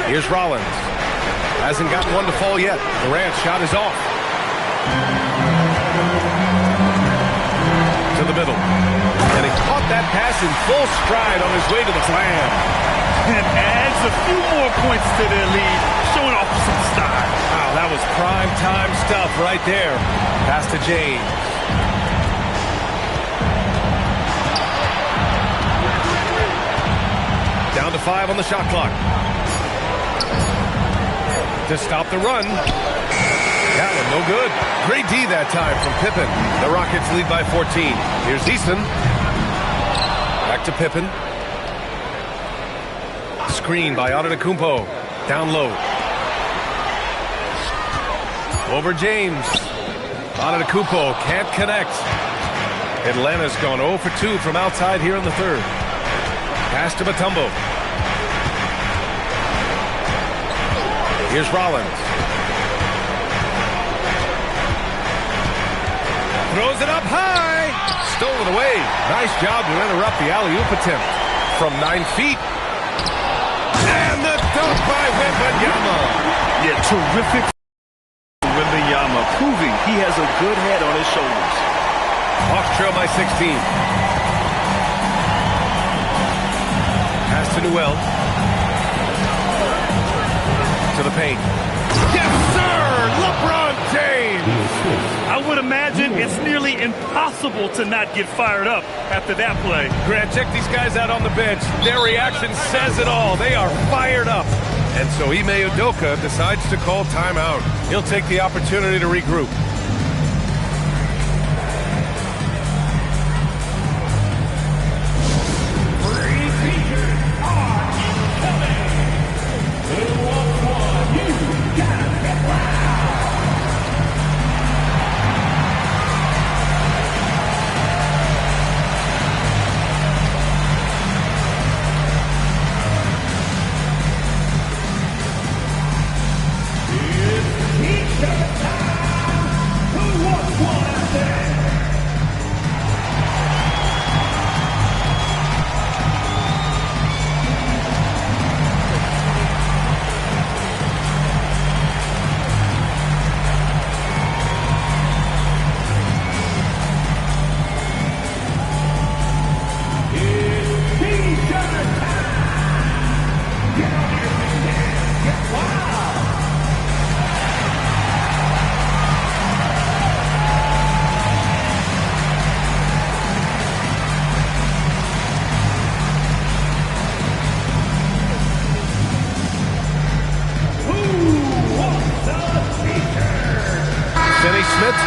Here's Rollins. Hasn't gotten one to fall yet. Durant's shot is off. To the middle. And he caught that pass in full stride on his way to the slam. And adds a few more points to their lead, showing off some style. Wow, that was prime time stuff right there. Pass to James. Down to 5 on the shot clock. To stop the run. That one no good. Great D that time from Pippen. The Rockets lead by 14. Here's Eason. Back to Pippen. Screen by Antetokounmpo. Down low. Over James. Antetokounmpo can't connect. Atlanta's gone 0 for 2 from outside here in the third. Pass to Mutombo. Here's Rollins. Throws it up high. Stolen away. Nice job to interrupt the alley-oop attempt. From 9 feet. And the dunk by Wembanyama. Yeah, terrific. Wembanyama proving he has a good head on his shoulders. Hawks trail by 16. Pass to Newell. To the paint. Yes, sir! LeBron James! I would imagine it's nearly impossible to not get fired up after that play. Grant, check these guys out on the bench. Their reaction says it all. They are fired up. And so Ime Udoka decides to call timeout. He'll take the opportunity to regroup.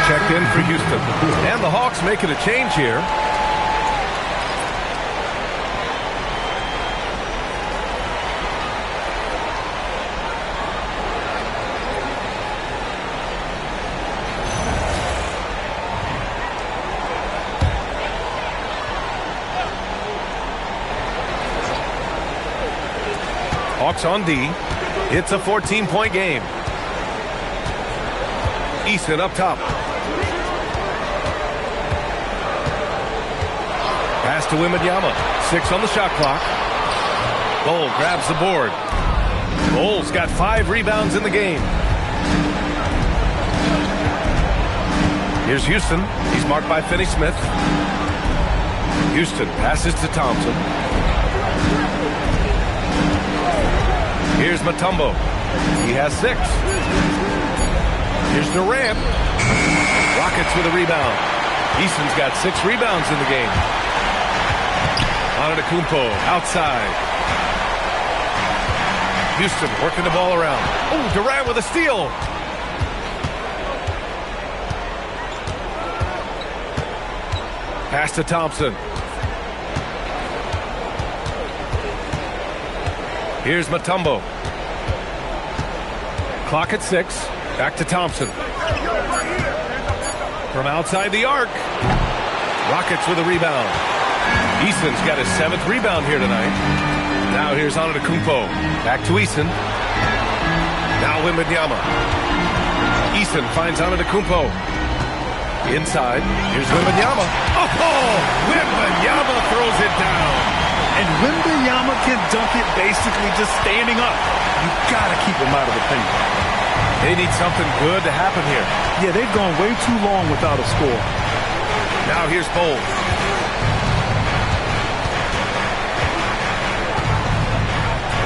Checked in for Houston. And the Hawks making a change here. Hawks on D. It's a 14-point game. Easton up top. Pass to Wembanyama. 6 on the shot clock. Bol grabs the board. Bol's got 5 rebounds in the game. Here's Houston. He's marked by Finney-Smith. Houston passes to Thompson. Here's Mutombo. He has 6. Here's Durant. Rockets with a rebound. Easton's got 6 rebounds in the game. Antetokounmpo outside. Houston working the ball around. Oh, Durant with a steal. Pass to Thompson. Here's Mutombo. Clock at 6. Back to Thompson. From outside the arc. Rockets with a rebound. Easton's got his 7th rebound here tonight. Now here's Antetokounmpo. Back to Easton. Now Wembanyama. Easton finds Antetokounmpo. Inside. Here's Wembanyama. Oh! Wembanyama throws it down. And Wembanyama can dunk it basically just standing up. You gotta keep him out of the paint. They need something good to happen here. Yeah, they've gone way too long without a score. Now here's Bol.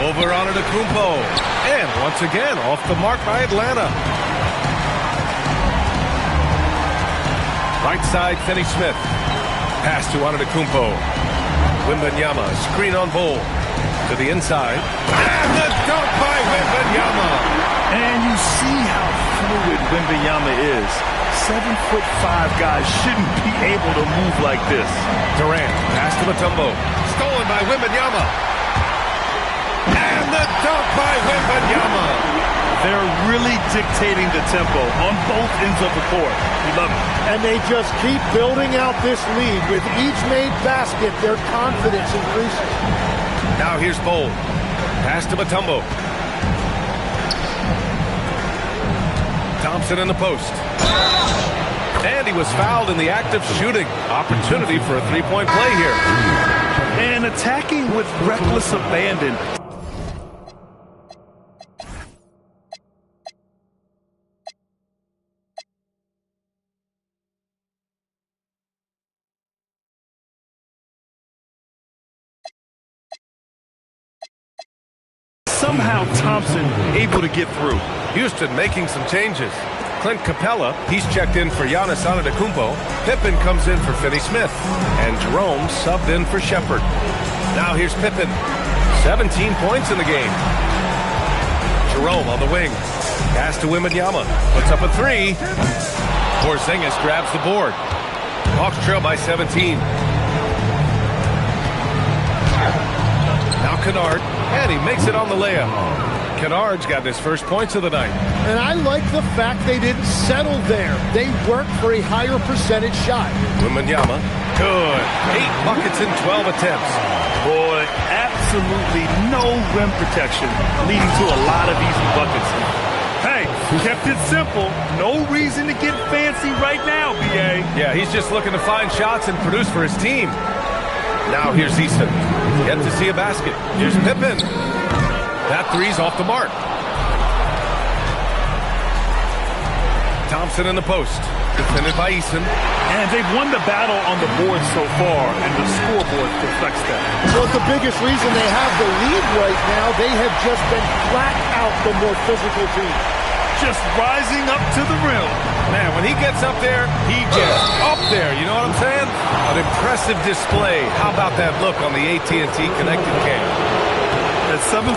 Over on Antetokounmpo. And once again, off the mark by Atlanta. Right side, Finney-Smith. Pass to Antetokounmpo. Wembanyama, screen on Bol. To the inside. And the dunk by Wembanyama. And you see how fluid Wembanyama is. 7'5" guys shouldn't be able to move like this. Durant, pass to Mutombo. Stolen by Wembanyama. And the dunk by Wembanyama. They're really dictating the tempo on both ends of the court. We love it. And they just keep building out this lead. With each made basket, their confidence increases. Now here's Bol. Pass to Mutombo. Thompson in the post. And he was fouled in the act of shooting. Opportunity for a 3-point play here. And attacking with reckless abandon. Somehow Thompson able to get through. Houston making some changes. Clint Capella, he's checked in for Giannis Antetokounmpo. Pippen comes in for Finney Smith. And Jerome subbed in for Shepherd. Now here's Pippen. 17 points in the game. Jerome on the wing. Pass to Wembanyama. Puts up a three. Porzingis grabs the board. Hawks trail by 17. Now Kennard. And he makes it on the layup. Kennard's got his first points of the night. And I like the fact they didn't settle there. They worked for a higher percentage shot. Wembanyama. Good. 8 buckets in 12 attempts. Boy, absolutely no rim protection, leading to a lot of easy buckets. Hey, kept it simple. No reason to get fancy right now, B.A. Yeah, he's just looking to find shots and produce for his team. Now here's Easton. Yet to see a basket. Here's Pippen. That three's off the mark. Thompson in the post. Defended by Easton. And they've won the battle on the board so far, and the scoreboard reflects that. Well, the biggest reason they have the lead right now, they have just been flat out the more physical team. Just rising up to the rim. Man, when he gets up there, he gets up there. You know what I'm saying? An impressive display. How about that look on the AT&T Connected Cam? At 7'3",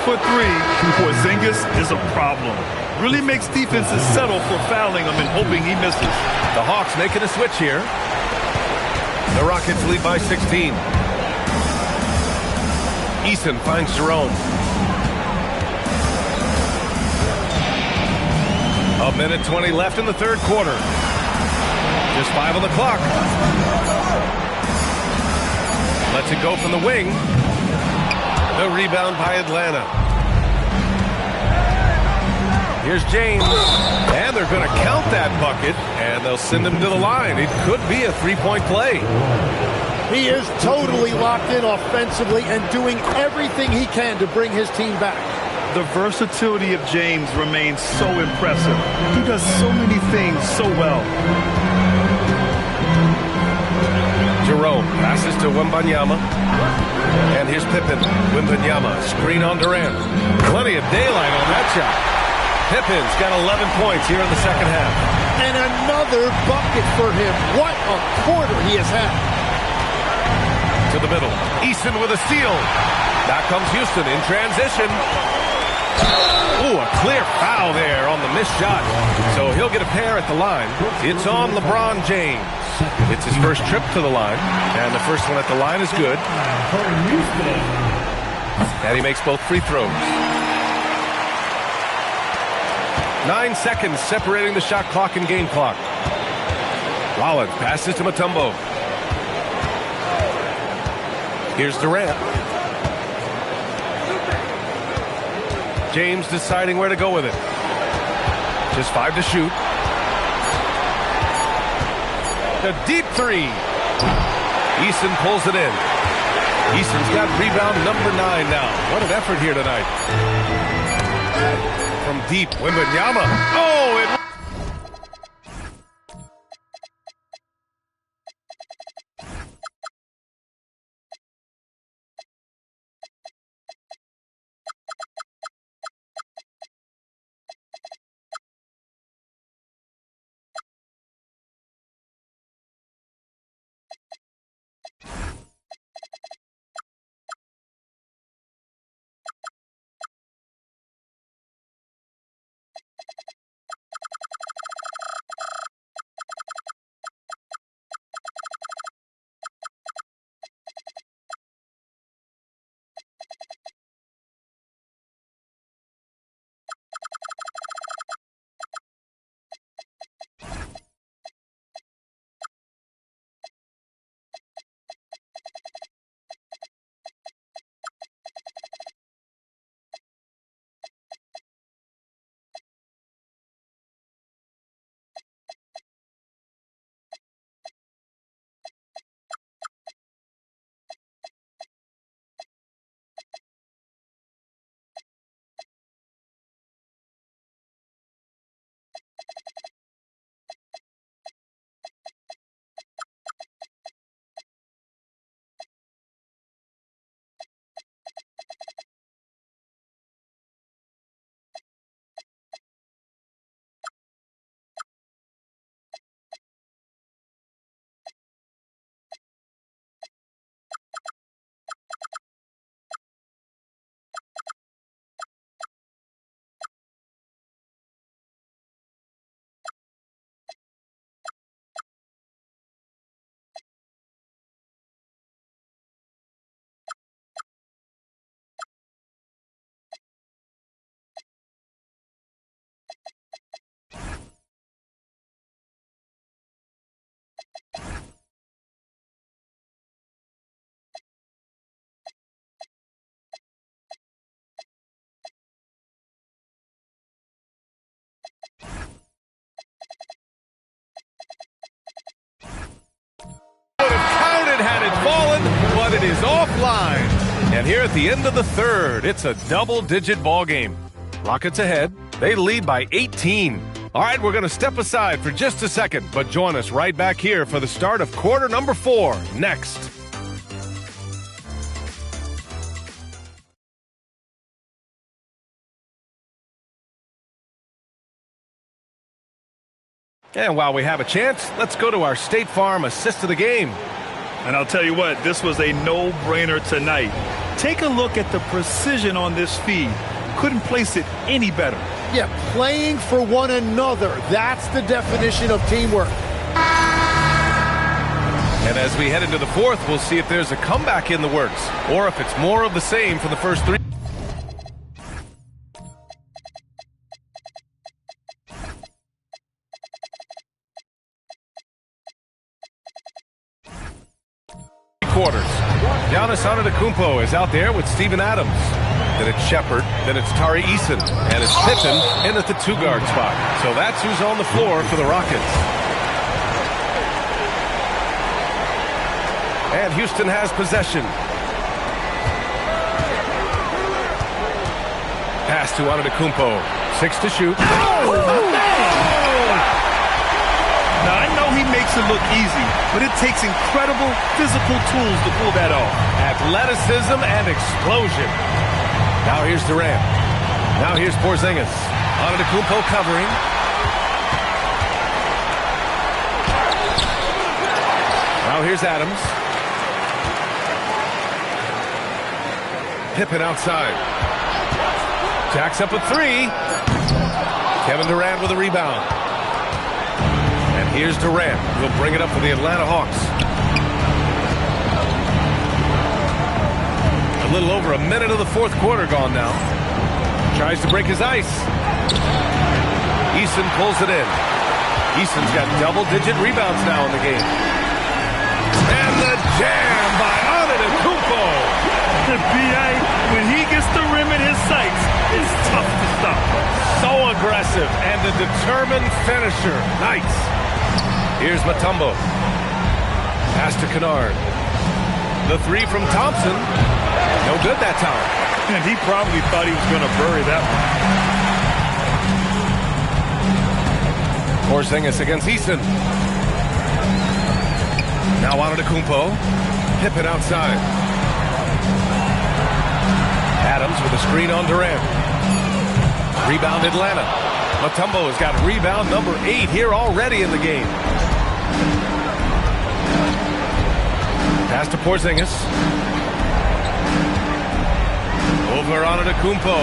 Porzingis is a problem. Really makes defenses settle for fouling him and hoping he misses. The Hawks making a switch here. The Rockets lead by 16. Easton finds Jerome. A minute 20 left in the third quarter. Just 5 on the clock. Lets it go from the wing. The rebound by Atlanta. Here's James. And they're going to count that bucket. And they'll send him to the line. It could be a three-point play. He is totally locked in offensively and doing everything he can to bring his team back. The versatility of James remains so impressive. He does so many things so well. Jerome passes to Wembanyama. And here's Pippen. Wembanyama, screen on Durant. Plenty of daylight on that shot. Pippen's got 11 points here in the second half. And another bucket for him. What a quarter he has had. To the middle. Easton with a steal. Back comes Houston in transition. Ooh, a clear foul there on the missed shot. So he'll get a pair at the line. It's on LeBron James. It's his first trip to the line. And the first one at the line is good. And he makes both free throws. 9 seconds separating the shot clock and game clock. Rollins passes to Mutombo. Here's Durant. James deciding where to go with it. Just 5 to shoot. A deep three. Easton pulls it in. Easton's got rebound number 9 now. What an effort here tonight. From deep, Wembanyama. Oh, it it is offline. And here at the end of the third, it's a double-digit ball game. Rockets ahead. They lead by 18. All right, we're going to step aside for just a second, but join us right back here for the start of quarter number 4 next. And while we have a chance, let's go to our State Farm assist of the game. And I'll tell you what, this was a no-brainer tonight. Take a look at the precision on this feed. Couldn't place it any better. Yeah, playing for one another. That's the definition of teamwork. And as we head into the fourth, we'll see if there's a comeback in the works, or if it's more of the same for the first 3. Quarters. Giannis Antetokounmpo is out there with Steven Adams. Then it's Shepard. Then it's Tari Eason. And it's Pippen in at the 2-guard spot. So that's who's on the floor for the Rockets. And Houston has possession. Pass to Antetokounmpo. 6 to shoot. Now, I know he makes it look easy, but it takes incredible physical tools to pull that off. Athleticism and explosion. Now here's Durant. Now here's Porzingis. Antetokounmpo covering. Now here's Adams. Pippen outside. Jacks up a 3. Kevin Durant with a rebound. Here's Durant. He'll bring it up for the Atlanta Hawks. A little over a minute of the fourth quarter gone now. Tries to break his ice. Eason pulls it in. Eason's got double-digit rebounds now in the game. And the jam by Antetokounmpo. The B.A., when he gets the rim in his sights, it's tough to stop. So aggressive and a determined finisher. Nice. Here's Mutombo. Pass to Kennard. The 3 from Thompson. No good that time. And he probably thought he was going to bury that one. Porzingis against Eason. Now Antetokounmpo. Pippen outside. Adams with a screen on Durant. Rebound Atlanta. Mutombo has got rebound number 8 here already in the game. Pass to Porzingis. Over Antetokounmpo.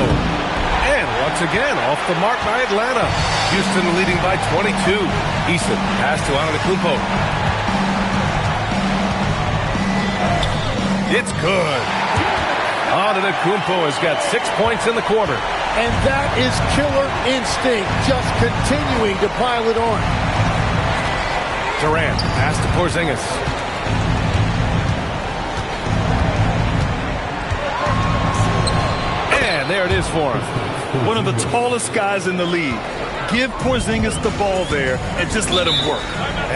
And once again, off the mark by Atlanta. Houston leading by 22. Eason, pass to Antetokounmpo. It's good. Antetokounmpo has got 6 points in the quarter. And that is killer instinct, just continuing to pile it on. Durant, pass to Porzingis. And there it is for him. One of the tallest guys in the league. Give Porzingis the ball there and just let him work.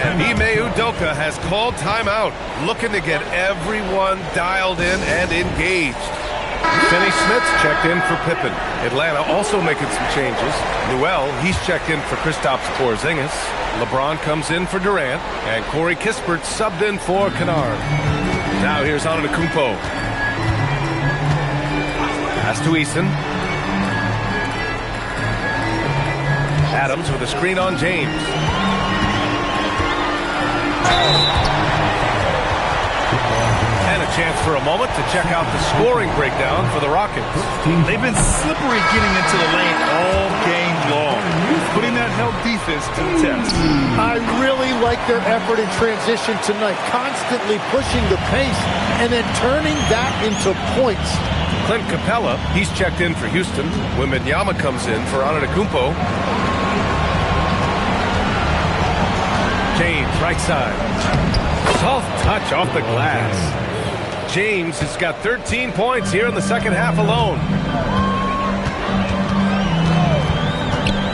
And Ime Udoka has called timeout, looking to get everyone dialed in and engaged. Finney Smith's checked in for Pippen. Atlanta also making some changes. Newell, he's checked in for Kristaps Porzingis. LeBron comes in for Durant. And Corey Kispert subbed in for Kennard. Now here's Antetokounmpo. Pass to Eason. Adams with a screen on James. And a chance for a moment to check out the scoring breakdown for the Rockets. They've been slippery getting into the lane all game long, putting that help defense to the test. I really like their effort in transition tonight, constantly pushing the pace and then turning that into points. Clint Capella, he's checked in for Houston. Wembanyama comes in for Antetokounmpo. James, right side. Soft touch off the glass. James has got 13 points here in the second half alone.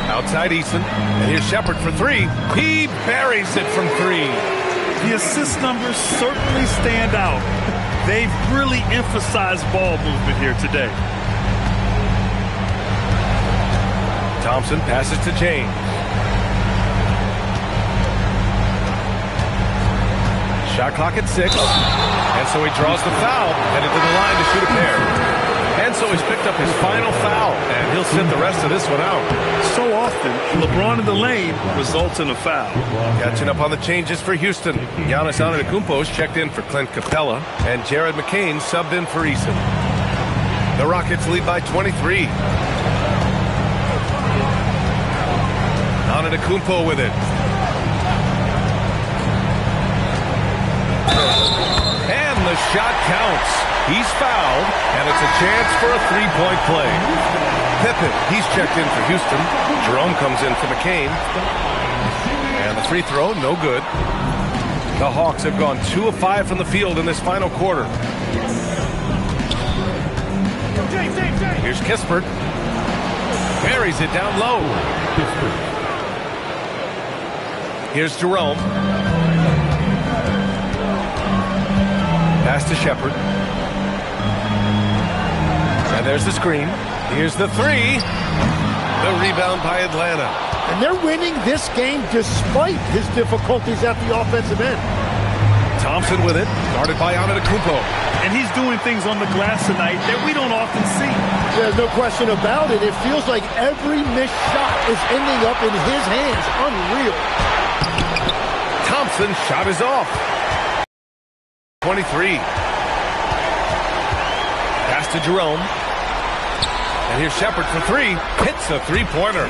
Outside Eason. And here's Shepard for 3. He buries it from 3. The assist numbers certainly stand out. They've really emphasized ball movement here today. Thompson passes to James. Shot clock at 6. And so he draws the foul, headed to the line to shoot a pair. And so he's picked up his final foul, and he'll sit the rest of this one out. So often, LeBron in the lane results in a foul. Catching up on the changes for Houston. Giannis Antetokounmpo checked in for Clint Capella, and Jared McCain subbed in for Eason. The Rockets lead by 23. Antetokounmpo with it. And the shot counts. He's fouled, and it's a chance for a three-point play. Pippen, he's checked in for Houston. Jerome comes in for McCain. And the free throw, no good. The Hawks have gone 2 of 5 from the field in this final quarter. Here's Kispert. Buries it down low. Here's Jerome. Pass to Shepherd. And there's the screen. Here's the three. The rebound by Atlanta. And they're winning this game despite his difficulties at the offensive end. Thompson with it, guarded by Antetokounmpo. And he's doing things on the glass tonight that we don't often see. There's no question about it. It feels like every missed shot is ending up in his hands. Unreal. Thompson shot is off. 23. Pass to Jerome. And here's Shepherd for three. Hits a three-pointer.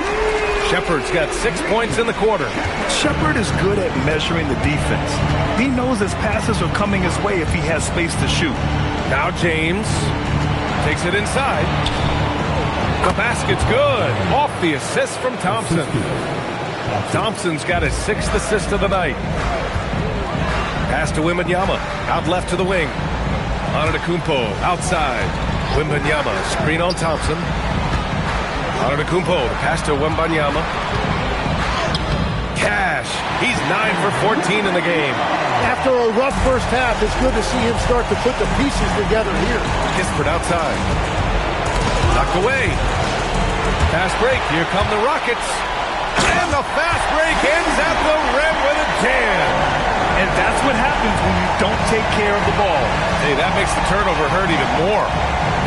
Shepherd's got 6 points in the quarter. Shepherd is good at measuring the defense. He knows his passes are coming his way if he has space to shoot. Now James takes it inside. The basket's good. Off the assist from Thompson. Thompson's got his 6th assist of the night. Pass to Wembanyama. Out left to the wing. Antetokounmpo outside. Wembanyama, screen on Thompson. Antetokounmpo, the pass to Wembanyama. Cash, he's 9 for 14 in the game. After a rough first half, it's good to see him start to put the pieces together here. Kispert outside. Knocked away. Fast break, here come the Rockets. And the fast break ends at the rim with a jam. And that's what happens when you don't take care of the ball. Hey, that makes the turnover hurt even more.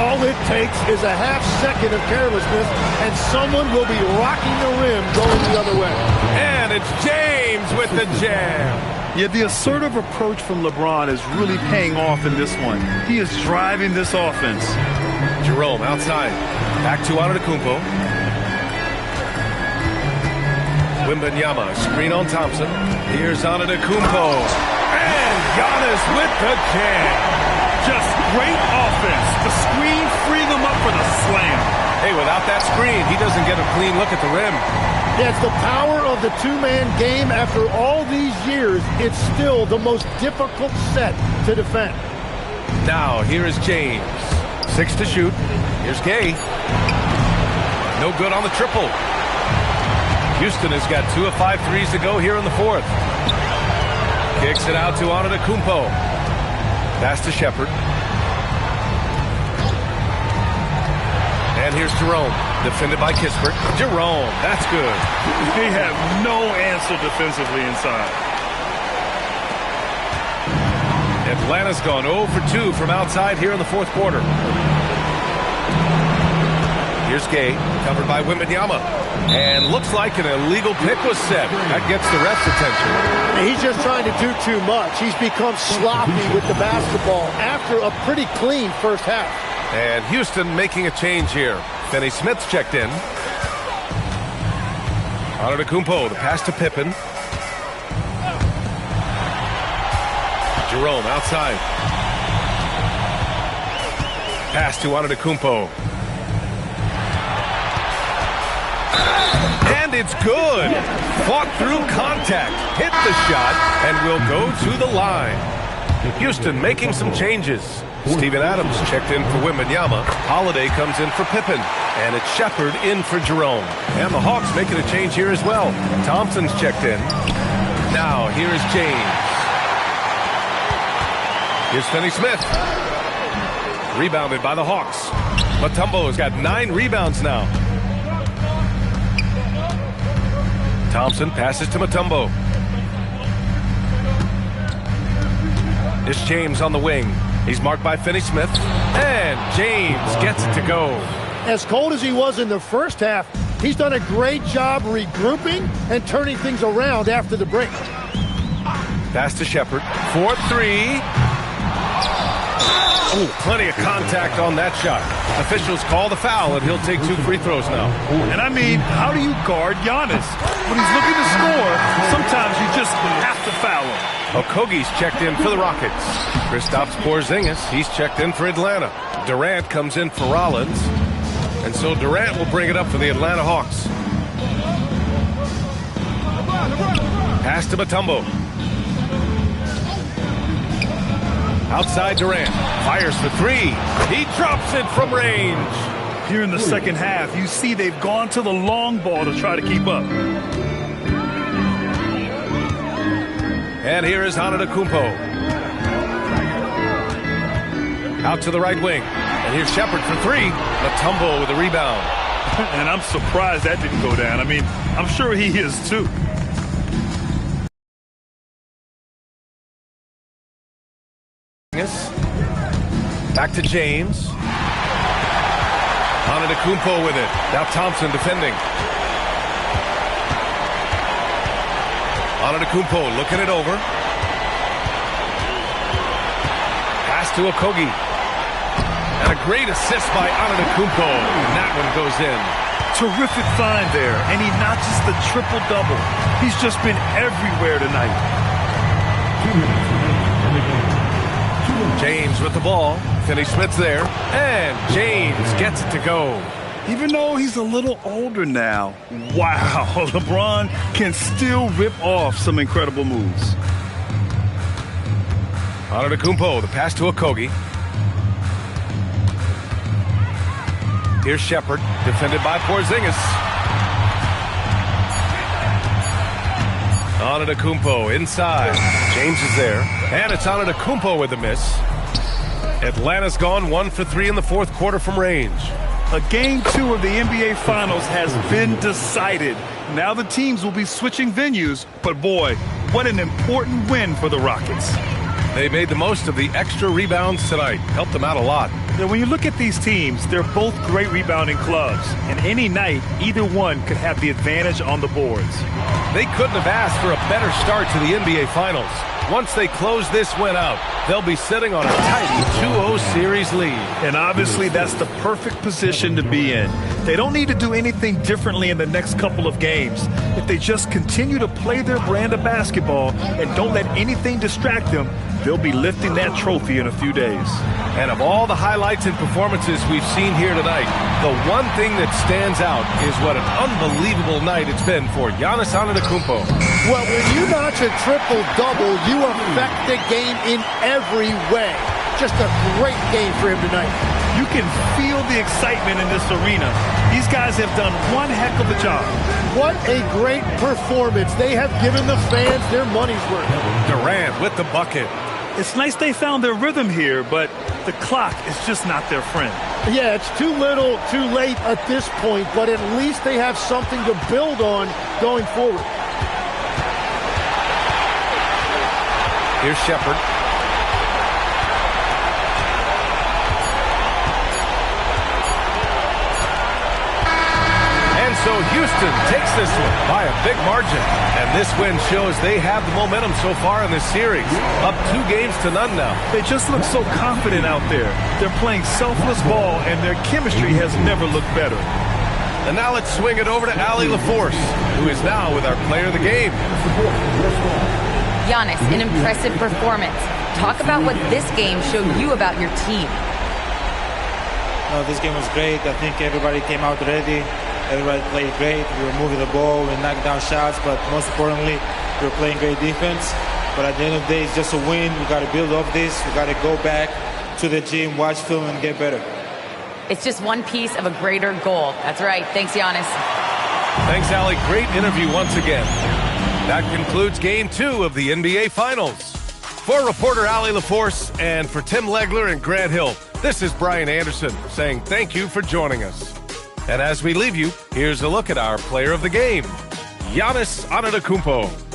All it takes is a half second of carelessness, and someone will be rocking the rim going the other way. And it's James with the jam. Yeah, the assertive approach from LeBron is really paying off in this one. He is driving this offense. Jerome outside. Back to Antetokounmpo. Wembanyama, screen on Thompson. Here's Antetokounmpo. And Giannis with the jam. Just great offense. The screen freed them up for the slam. Hey, without that screen, he doesn't get a clean look at the rim. Yeah, it's the power of the two-man game. After all these years, it's still the most difficult set to defend. Now, here is James. 6 to shoot. Here's Gay. No good on the triple. Houston has got 2 of 5 threes to go here in the fourth. Kicks it out to Antetokounmpo. Pass to Shepherd. And here's Jerome. Defended by Kispert. Jerome, that's good. They have no answer defensively inside. Atlanta's gone 0 for 2 from outside here in the fourth quarter. Here's Gay, covered by Wembanyama. And looks like an illegal pick was set. That gets the ref's attention. He's just trying to do too much. He's become sloppy with the basketball after a pretty clean first half. And Houston making a change here. Finney Smith's checked in. Antetokounmpo, the pass to Pippen. Jerome outside. Pass to Antetokounmpo. And it's good. Fought through contact. Hit the shot and will go to the line. Houston making some changes. Steven Adams checked in for Wembanyama. Holiday comes in for Pippen. And it's Shepherd in for Jerome. And the Hawks making a change here as well. Thompson's checked in. Now, here is James. Here's Finney-Smith. Rebounded by the Hawks. Mutombo's got 9 rebounds now. Thompson passes to Mutombo. It's James on the wing. He's marked by Finney-Smith. And James gets it to go. As cold as he was in the first half, he's done a great job regrouping and turning things around after the break. Pass to Shepherd. 4-3. Oh, plenty of contact on that shot. Officials call the foul, and he'll take 2 free throws now. And I mean, how do you guard Giannis? When he's looking to score, sometimes you just have to foul him. Okogie's checked in for the Rockets. Kristaps Porzingis, he's checked in for Atlanta. Durant comes in for Rollins. And so Durant will bring it up for the Atlanta Hawks. Pass to Mutombo. Outside Durant. Fires for 3. He drops it from range. Here in the second half, you see they've gone to the long ball to try to keep up. And here is Antetokounmpo. Out to the right wing. And here's Shepherd for 3. Mutombo with a rebound. And I'm surprised that didn't go down. I mean, I'm sure he is too. Back to James. Antetokounmpo with it. Now Thompson defending. Antetokounmpo looking it over. Pass to Okogie. And a great assist by Antetokounmpo. And that one goes in. Terrific find there. And he notches the triple-double. He's just been everywhere tonight. James with the ball. Finney-Smith's there. And James gets it to go. Even though he's a little older now, wow, LeBron can still rip off some incredible moves. Antetokounmpo, the pass to Okogie. Here's Shepherd, defended by Porzingis. Antetokounmpo inside. James is there. And it's Antetokounmpo with the miss. Atlanta's gone 1 for 3 in the fourth quarter from range. A Game 2 of the NBA Finals has been decided. Now the teams will be switching venues, but boy, what an important win for the Rockets. They made the most of the extra rebounds tonight. Helped them out a lot. Now, when you look at these teams, they're both great rebounding clubs. And any night, either one could have the advantage on the boards. They couldn't have asked for a better start to the NBA Finals. Once they close this win out, they'll be sitting on a tidy 2-0 series lead. And obviously, that's the perfect position to be in. They don't need to do anything differently in the next couple of games. If they just continue to play their brand of basketball and don't let anything distract them, they'll be lifting that trophy in a few days. And of all the highlights and performances we've seen here tonight, the one thing that stands out is what an unbelievable night it's been for Giannis Antetokounmpo. Well, when you notch a triple-double, you affect the game in every way. Just a great game for him tonight. You can feel the excitement in this arena. These guys have done one heck of a job. What a great performance. They have given the fans their money's worth. Durant with the bucket. It's nice they found their rhythm here, but the clock is just not their friend. Yeah, it's too little, too late at this point, but at least they have something to build on going forward. Here's Shepherd. And so Houston takes this one by a big margin. And this win shows they have the momentum so far in this series. Up 2-0 now. They just look so confident out there. They're playing selfless ball, and their chemistry has never looked better. And now let's swing it over to Allie LaForce, who is now with our player of the game. Giannis, an impressive performance. Talk about what this game showed you about your team. This game was great. I think everybody came out ready. Everybody played great. We were moving the ball. We knocked down shots. But most importantly, we were playing great defense. But at the end of the day, it's just a win. We got to build off this. We got to go back to the gym, watch film, and get better. It's just one piece of a greater goal. That's right. Thanks, Giannis. Thanks, Allie. Great interview once again. That concludes Game 2 of the NBA Finals. For reporter Allie LaForce and for Tim Legler and Grant Hill, this is Brian Anderson saying thank you for joining us. And as we leave you, here's a look at our player of the game, Giannis Antetokounmpo.